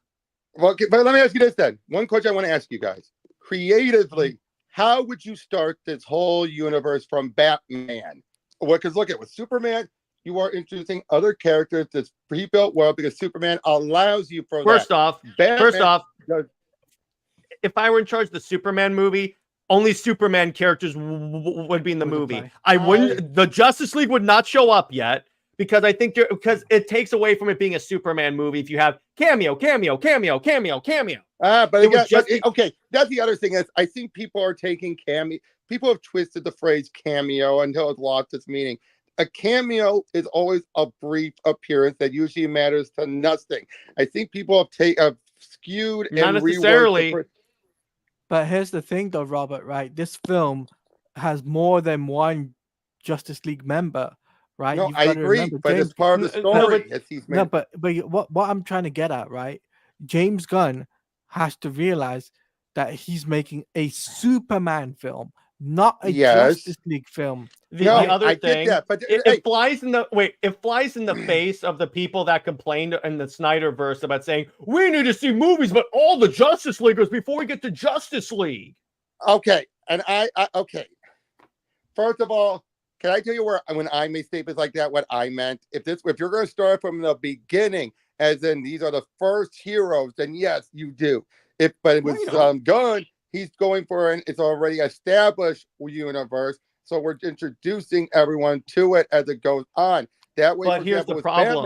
Well, but let me ask you this then. One question I want to ask you guys. Creatively, how would you start this whole universe from Batman? Well, because look at with Superman, you are introducing other characters, this pre-built world, because Superman allows you for First that. off, if I were in charge of the Superman movie, only Superman characters would be in the movie. The Justice League would not show up yet because I think because it takes away from it being a Superman movie if you have cameo. Okay, that's the other thing is I think people are taking cameo. People have twisted the phrase cameo until it's lost its meaning. A cameo is always a brief appearance that usually matters to nothing. I think people have skewed not and necessarily. But here's the thing, though, Robert. Right, this film has more than one Justice League member. Right? No, I agree, but it's part of the story. But what I'm trying to get at, right? James Gunn has to realize that he's making a Superman film, not a Justice League film. The other thing, it flies in the face of the people that complained in the Snyderverse about saying we need to see movies, but all the Justice Leaguers before we get to Justice League. Okay, and I First of all, Can I tell you where when I make statements like that, what I meant? If you're going to start from the beginning, as in these are the first heroes, then yes, you do. But it was Gunn. He's going for it's already established universe, so we're introducing everyone to it as it goes on. That way, But for here's example, the with problem.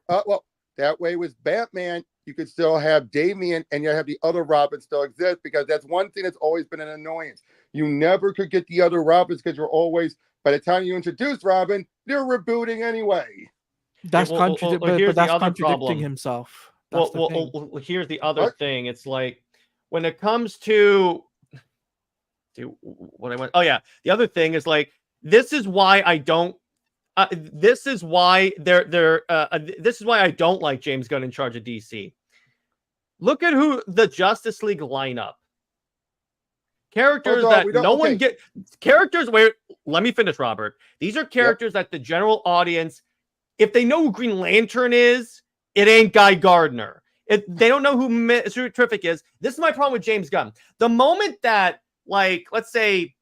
Batman, that way with Batman, you could still have Damian and you have the other Robin still exist, because that's one thing that's always been an annoyance. You never could get the other Robins because you're always, by the time you introduce Robin, they're rebooting anyway. That's here's but the that's other contradicting problem. himself. That's the thing. Here's the other What? thing. It's like when it comes to what I went. Oh yeah, the other thing is like this is why I don't. This is why this is why I don't like James Gunn in charge of DC. Look at who the Justice League lineup. Characters that no one get. Characters where let me finish, Robert. These are characters that the general audience, if they know who Green Lantern is, it ain't Guy Gardner. If they don't know who Mr. Terrific is, this is my problem with James Gunn. The moment that, like, let's say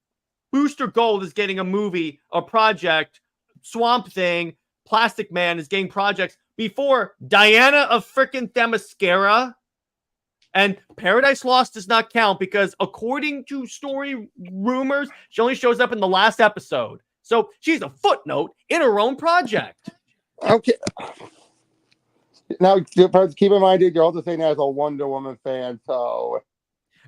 Booster Gold is getting a movie, a project, Swamp Thing, Plastic Man is getting projects before Diana of frickin' Themyscira, and Paradise Lost does not count because according to story rumors, she only shows up in the last episode. So she's a footnote in her own project. Okay. Now, keep in mind, you're also saying that as a Wonder Woman fan, so...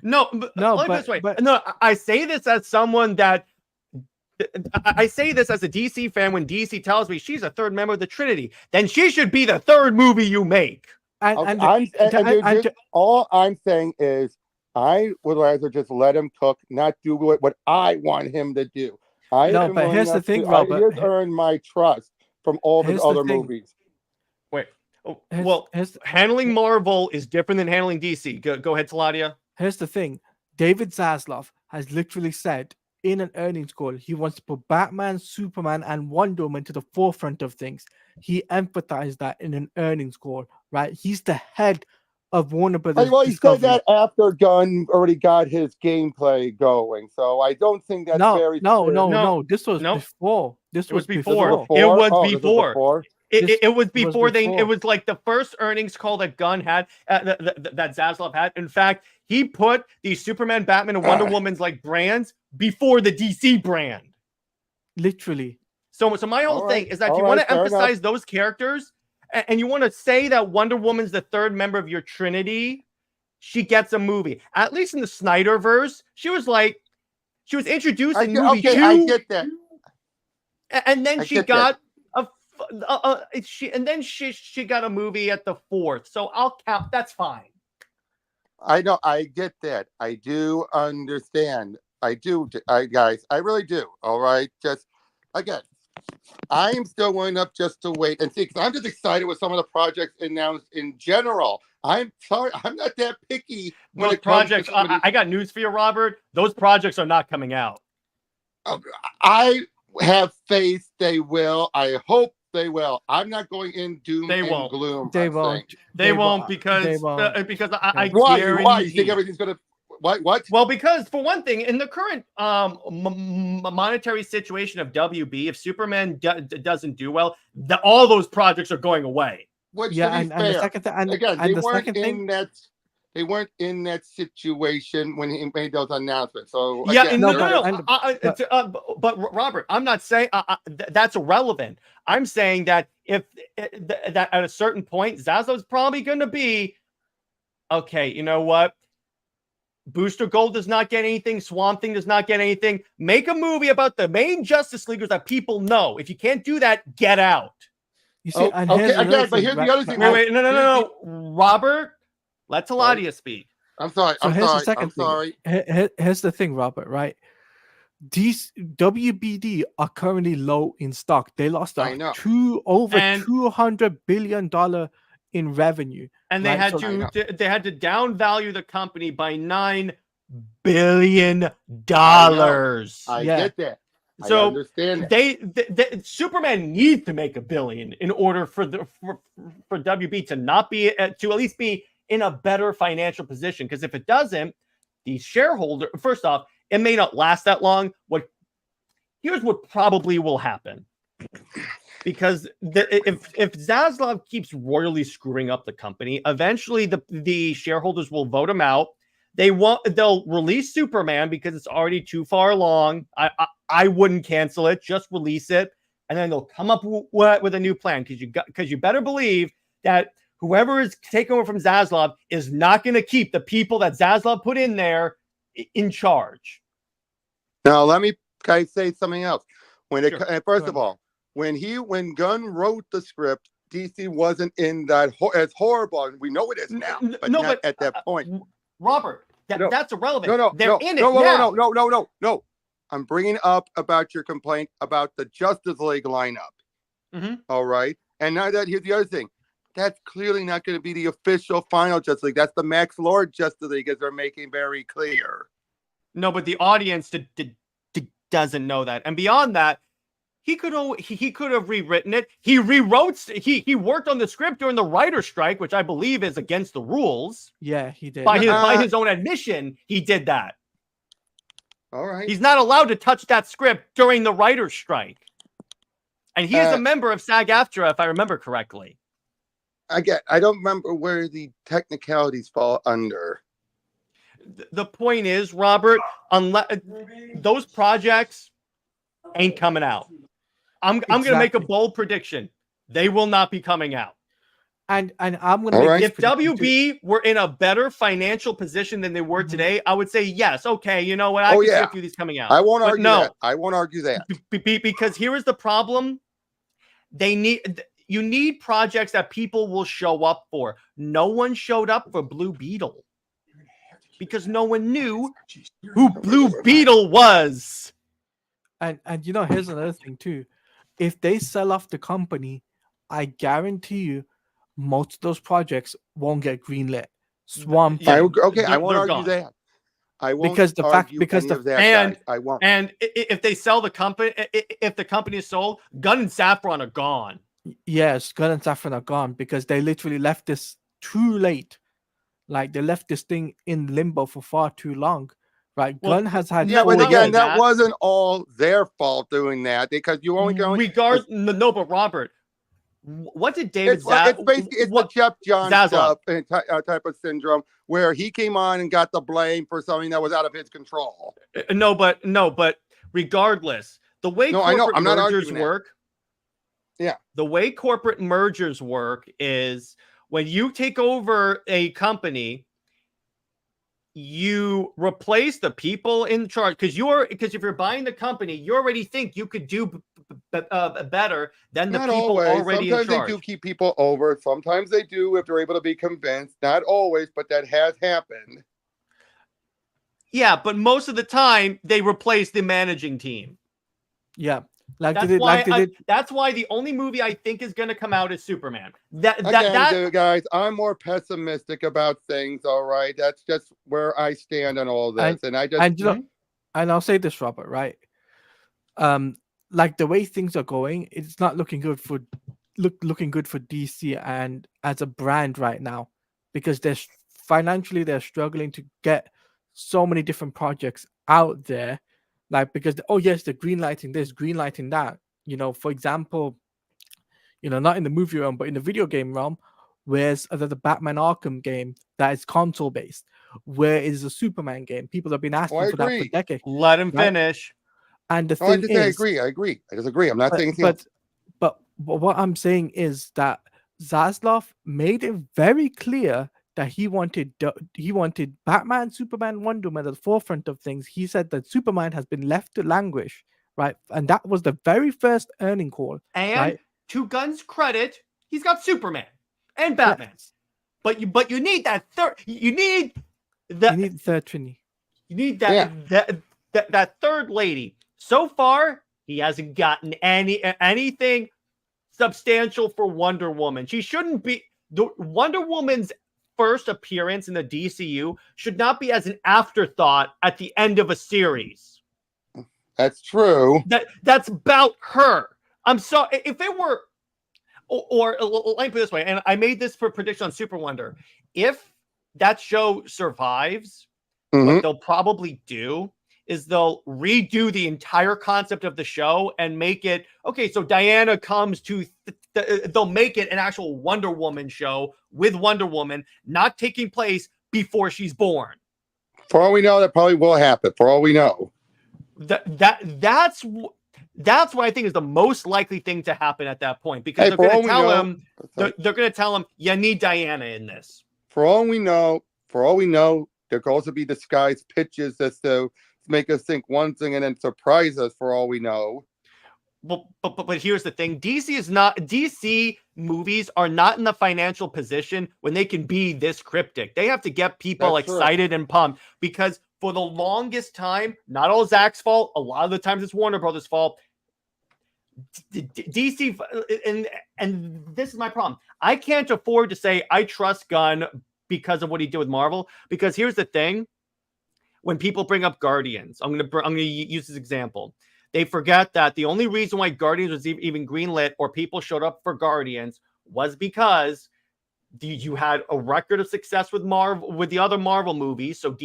I say this as someone that... I say this as a DC fan when DC tells me she's a third member of the Trinity. Then she should be the third movie you make. All I'm saying is I would rather just let him cook, not do what I want him to do. But here's the thing, Robert. He has earned my trust from all his other movies. Wait. Handling Marvel is different than handling DC. Go ahead, Teladia. Here's the thing. David Zaslav has literally said in an earnings call he wants to put Batman, Superman, and Wonder Woman to the forefront of things. He emphasized that in an earnings call, right? He's the head of Warner Brothers. Well, he said that after Gunn already got his gameplay going, so I don't think that's very true. No. This was before. It was before. It was before they. It was like the first earnings call that Gunn had, that Zaslav had. In fact, he put these Superman, Batman, and Wonder Woman's like brands before the DC brand. Literally. So my whole thing is that if you want to emphasize those characters, and you want to say that Wonder Woman's the third member of your Trinity, she gets a movie. At least in the Snyderverse, she was introduced in movie 2. I get that. And then she got she got a movie at the 4th. So I'll count. That's fine. I know. I get that. I do understand. I do. Guys, I really do. All right. Just again, I'm still willing up just to wait and see, because I'm just excited with some of the projects announced in general. I'm sorry, I'm not that picky. Those projects, I got news for you, Robert. Those projects are not coming out. I have faith they will. I hope they will. I'm not going in doom and gloom. They won't. They won't because I guarantee. Why? You think everything's going to... What? Well, because for one thing, in the current monetary situation of WB, if Superman doesn't do well, all those projects are going away. Which, and the second thing, they weren't in that situation when he made those announcements. So but Robert, I'm not saying that's irrelevant. I'm saying that if that at a certain point, Zaslav's probably going to be okay. You know what? Booster Gold does not get anything. Swamp Thing does not get anything. Make a movie about the main Justice Leaguers that people know. If you can't do that, get out. You see, but here's the other thing. Wait, no. Robert, let Teladia speak. I'm sorry. Here's the thing, Robert, right? These WBD are currently low in stock. They lost over $200 billion in revenue, and they had to downvalue the company by $9 billion. I get that. So I understand that. Superman needs to make $1 billion in order for WB to not be to at least be in a better financial position. Because if it doesn't, the shareholder, first off, it may not last that long. Here's what probably will happen. Because if Zaslav keeps royally screwing up the company, eventually the shareholders will vote him out. They'll release Superman because it's already too far along. I wouldn't cancel it, just release it, and then they'll come up with a new plan. Because you better believe that whoever is taking over from Zaslav is not going to keep the people that Zaslav put in there in charge. Now let me say something else. First Sure. of all, when Gunn wrote the script, DC wasn't in that as horrible. We know it is now, but not at that point. Robert, that's irrelevant. No, They're in it now. No. I'm bringing up about your complaint about the Justice League lineup. Mm-hmm. All right, and now here's the other thing. That's clearly not going to be the official final Justice League. That's the Max Lord Justice League, as they're making very clear. No, but the audience doesn't know that, and beyond that, he could have rewritten it. He worked on the script during the writer's strike, which I believe is against the rules. Yeah, he did. By his own admission, he did that. All right. He's not allowed to touch that script during the writer's strike. And he is a member of SAG-AFTRA, if I remember correctly. I don't remember where the technicalities fall under. The point is, Robert, unless those projects ain't coming out. I'm going to make a bold prediction. They will not be coming out. And I'm going to make if WB were in a better financial position than they were today, I would say yes. Okay, you know what? I can see a few of these coming out. I won't argue that. I won't argue that. Because here is the problem. You need projects that people will show up for. No one showed up for Blue Beetle because no one knew who Blue Beetle was. And here's another thing too. If they sell off the company, I guarantee you most of those projects won't get greenlit. Swamp Thing. I won't argue that. I won't because the fact because the and I won't. And if they sell the company, if the company is sold, Gunn and Saffron are gone. Yes, Gunn and Saffron are gone because they literally left this too late. Like they left this thing in limbo for far too long. Right, Gunn has had. Yeah, but again, that wasn't all their fault doing that because you only can. No, but Robert, what did David? It's basically the Jeff Johns stuff type of syndrome where he came on and got the blame for something that was out of his control. No, but regardless, the way corporate mergers work. Yeah, the way corporate mergers work is when you take over a company, you replace the people in charge because if you're buying the company, you already think you could do better than the people already in charge. Sometimes they do keep people over. Sometimes they do if they're able to be convinced. Not always, but that has happened. Yeah, but most of the time they replace the managing team. Yeah. That's why the only movie I think is going to come out is Superman. Guys, I'm more pessimistic about things. All right, that's just where I stand on all this, and I'll say this, Robert. Right, like the way things are going, it's not looking good for DC and as a brand right now because they're struggling to get so many different projects out there. Like because they're greenlighting this, greenlighting that. For example, not in the movie realm, but in the video game realm, where's the Batman Arkham game that is console based? Where is the Superman game? People have been asking for that for decades. Let him finish. And the thing is, I agree. I disagree. I'm not saying anything else. But what I'm saying is that Zaslav made it very clear that he wanted Batman, Superman, Wonder Woman at the forefront of things. He said that Superman has been left to languish, right? And that was the very first earning call. And to Gunn's credit, he's got Superman and Batman. Yes. But you need that third. You need the third Trinity. You need that third lady. So far, he hasn't gotten anything substantial for Wonder Woman. She shouldn't be Wonder Woman's first appearance in the DCU should not be as an afterthought at the end of a series. That's true. That's about her. I'm sorry if it were, or let me put it this way, and I made this for prediction on Super Wonder. If that show survives, what they'll probably do is they'll redo the entire concept of the show and make it, okay, so Diana comes to, they'll make it an actual Wonder Woman show with Wonder Woman not taking place before she's born. For all we know, that probably will happen. For all we know. That's what I think is the most likely thing to happen at that point, because Hey, they're for going all to we tell know- him, they're going to tell him, you need Diana in this. For all we know, there could also be disguised pitches as to make us think one thing and then surprise us. For all we know. Well, but here's the thing: DC movies are not in the financial position when they can be this cryptic. They have to get people That's true. excited and pumped, because for the longest time, not all Zach's fault. A lot of the times it's Warner Brothers' fault. DC, and this is my problem. I can't afford to say I trust Gunn because of what he did with Marvel. Because here's the thing: when people bring up Guardians, I'm gonna use this example. They forget that the only reason why Guardians was even greenlit or people showed up for Guardians was because you had a record of success with the other Marvel movies. So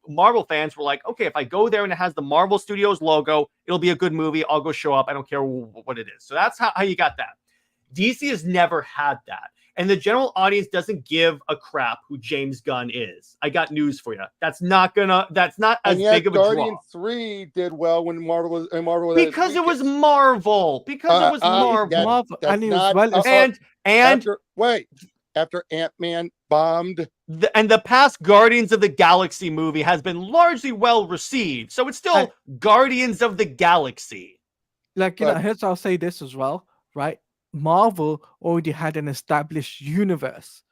Marvel fans were like, okay, if I go there and it has the Marvel Studios logo, it'll be a good movie. I'll go show up. I don't care what it is. So that's how you got that. DC has never had that. And the general audience doesn't give a crap who James Gunn is. I got news for you. That's not as big of a Guardians draw. 3 did well when Marvel was Because it was Marvel. Because it was Marvel. Marvel, that's and it was not- well. after Ant-Man bombed. And the past Guardians of the Galaxy movie has been largely well received. So it's still Guardians of the Galaxy. Here's I'll say this as well, right? Marvel already had an established universe.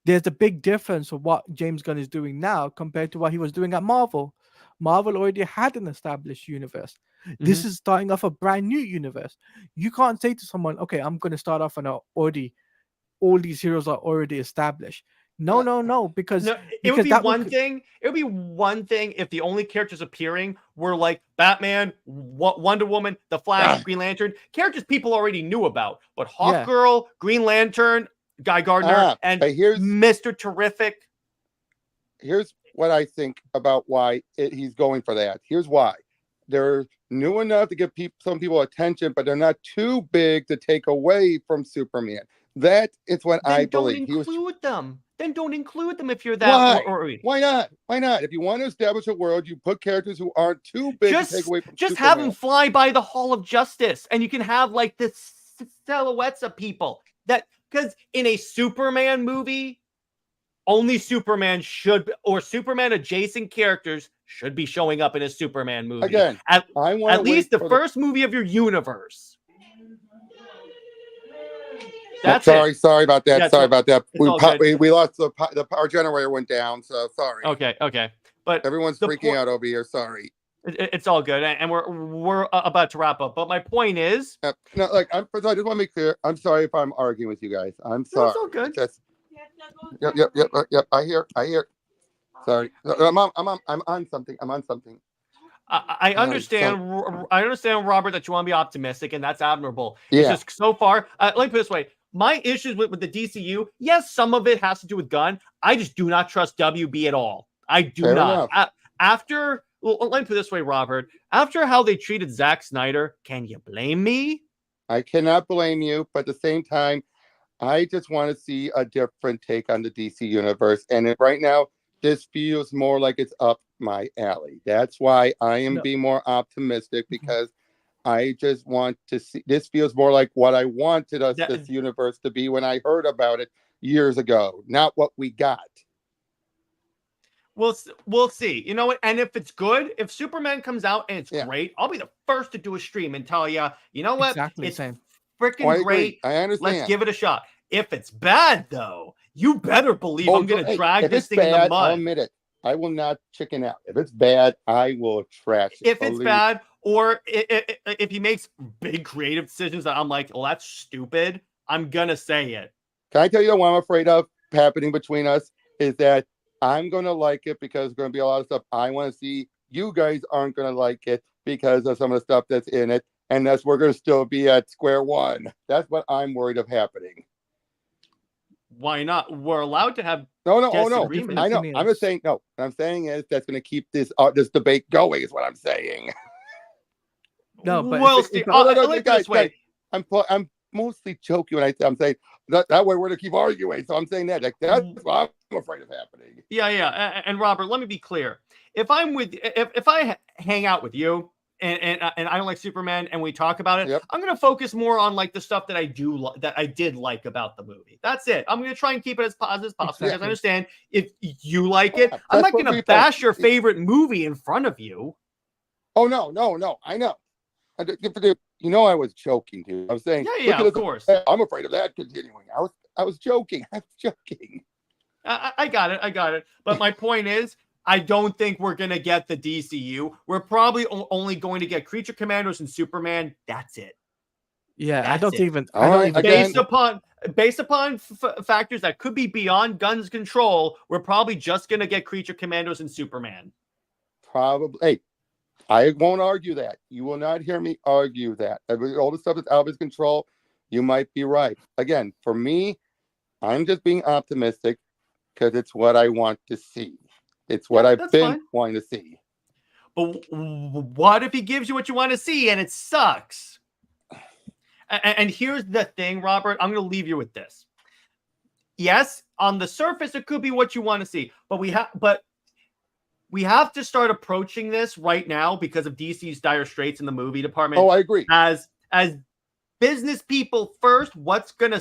There's a big difference of what James Gunn is doing now compared to what he was doing at Marvel. Marvel already had an established universe. This is starting off a brand new universe. You can't say to someone, okay, I'm going to start off on all these heroes are already established. No, because it would be one thing. It would be one thing if the only characters appearing were like Batman, Wonder Woman, The Flash, Green Lantern, characters people already knew about. But Hawkgirl, Green Lantern, Guy Gardner, and Mr. Terrific. Here's what I think about why he's going for that. Here's why. They're new enough to give some people attention, but they're not too big to take away from Superman. That is what I believe. Then don't include them if you're that. Why not? Why not? If you want to establish a world, you put characters who aren't too big to take away from Just Superman. have them fly by the Hall of Justice, and you can have like the silhouettes of people that, because in a Superman movie, only Superman or Superman adjacent characters should be showing up in a Superman movie. Again, at least the first movie of your universe. Sorry about that. Sorry about that. We lost the power generator went down, so sorry. Okay. But everyone's freaking out over here. Sorry. It's all good, and we're about to wrap up. But my point is, I just want to be clear. I'm sorry if I'm arguing with you guys. I'm sorry. It's all good. Yep. I hear. Sorry. I'm on something. I understand. I understand, Robert, that you want to be optimistic, and that's admirable. Yeah. It's just so far. Let me put it this way: my issues with the DCU, yes, some of it has to do with Gunn. I just do not trust WB at all. I do not. Let me put it this way, Robert. After how they treated Zack Snyder, can you blame me? I cannot blame you, but at the same time, I just want to see a different take on the DC universe. And right now, this feels more like it's up my alley. That's why I am being more optimistic, because I just want to see. This feels more like what I wanted this universe to be when I heard about it years ago, not what we got. We'll see. You know what? And if it's good, if Superman comes out and it's great, I'll be the first to do a stream and tell you, you know what? Exactly it's same. Freaking great. I understand. Let's give it a shot. If it's bad, though, you better believe I'm going to drag this thing in the mud. I'll admit it. I will not chicken out. If it's bad, I will trash it. If it's bad, or if he makes big creative decisions that I'm like, well, that's stupid, I'm going to say it. Can I tell you what I'm afraid of happening between us is that I'm going to like it because there's going to be a lot of stuff I want to see. You guys aren't going to like it because of some of the stuff that's in it. And we're going to still be at square one. That's what I'm worried of happening. Why not? We're allowed to have No, oh no. disagreements. I know. I'm just saying no. What I'm saying is that's going to keep this debate going. Is what I'm saying. No, but well, if Steve, no, let me put it this way. I'm mostly joking when I'm saying that way we're going to keep arguing. So I'm saying that that's what I'm afraid of happening. Yeah. And Robert, let me be clear. If I hang out with you and I don't like Superman and we talk about it, Yep. I'm going to focus more on like the stuff that I did like about the movie. That's it. I'm going to try and keep it as positive as possible because I understand if you like it. I'm not going to bash your favorite movie in front of you. Oh no. I know. You know, I was joking, dude. I was saying, yeah, of course. I'm afraid of that continuing. I was joking. I was joking. I got it. But my point is, I don't think we're going to get the DCU. We're probably only going to get Creature Commandos and Superman. That's it. Yeah, That's I don't it. even. All I don't right, even. again, Based upon factors that could be beyond Gunn's control, we're probably just going to get Creature Commandos and Superman. Probably. Hey, I won't argue that. You will not hear me argue that. All the stuff that's out of his control, you might be right. Again, for me, I'm just being optimistic because it's what I want to see. It's what I've been wanting to see. But what if he gives you what you want to see and it sucks? And here's the thing, Robert. I'm going to leave you with this. Yes, on the surface, it could be what you want to see, but we have to start approaching this right now because of DC's dire straits in the movie department. Oh, I agree. As business people first, what's gonna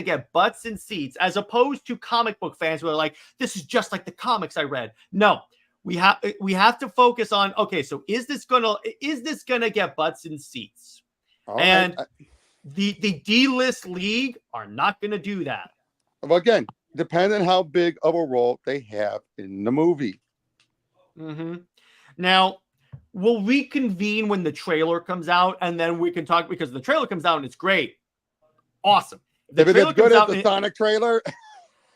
get butts in seats, as opposed to comic book fans who are like, this is just like the comics I read. No, we have to focus on, okay, so is this gonna get butts in seats? And the D-list league are not gonna do that. Well, again, depending on how big of a role they have in the movie. Mm-hmm. Now, we'll reconvene when the trailer comes out, and then we can talk, because the trailer comes out and it's great. Awesome. If it's as good as the Sonic trailer.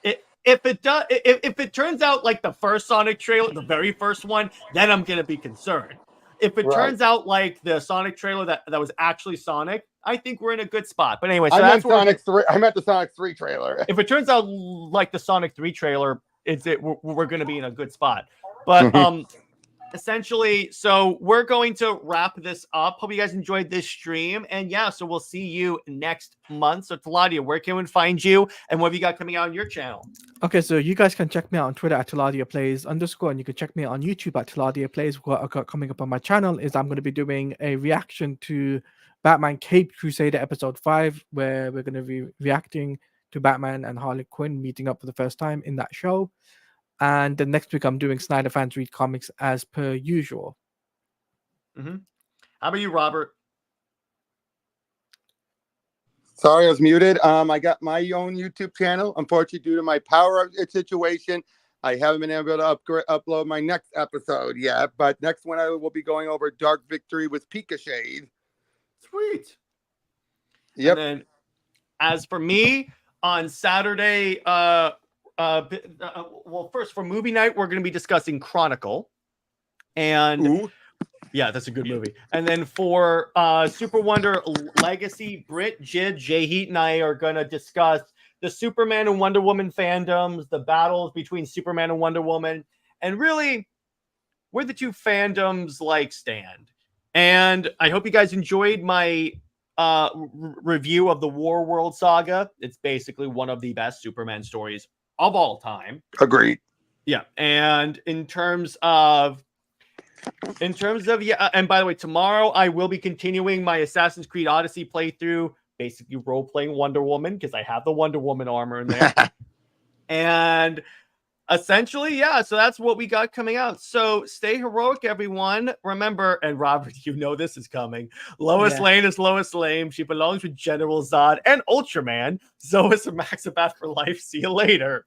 If it turns out like the first Sonic trailer, the very first one, then I'm going to be concerned. If it turns out like the Sonic trailer that was actually Sonic, I think we're in a good spot. But anyway, so I meant the Sonic 3 trailer. If it turns out like the Sonic 3 trailer, we're going to be in a good spot. But essentially, so we're going to wrap this up. Hope you guys enjoyed this stream. And yeah, so we'll see you next month. So Teladia, where can we find you? And what have you got coming out on your channel? Okay, so you guys can check me out on Twitter at Teladia Plays _ and you can check me out on YouTube at Teladia Plays. What I've got coming up on my channel is I'm going to be doing a reaction to Batman Caped Crusader episode 5, where we're going to be reacting to Batman and Harley Quinn meeting up for the first time in that show. And then next week, I'm doing Snyder Fans Read Comics as per usual. Mm-hmm. How about you, Robert? Sorry, I was muted. I got my own YouTube channel. Unfortunately, due to my power situation, I haven't been able to upload my next episode yet. But next one, I will be going over Dark Victory with Pika Shade. Sweet. Yep. And then, as for me, on Saturday, well, first for movie night, we're going to be discussing Chronicle, and yeah, that's a good movie. And then for Super Wonder Legacy, Britt, Jid, Jay Heat, and I are going to discuss the Superman and Wonder Woman fandoms, the battles between Superman and Wonder Woman, and really where the two fandoms like stand. And I hope you guys enjoyed my review of the War World saga. It's basically one of the best Superman stories of all time. Agreed. Yeah. And in terms of yeah, and by the way, tomorrow I will be continuing my Assassin's Creed Odyssey playthrough, basically role-playing Wonder Woman, because I have the Wonder Woman armor in there. And essentially, yeah, so that's what we got coming out. So stay heroic, everyone. Remember, and Robert, you know this is coming. Lois Lane is Lois Lane. She belongs with General Zod and Ultraman. Zoe is a Maxabat for life. See you later.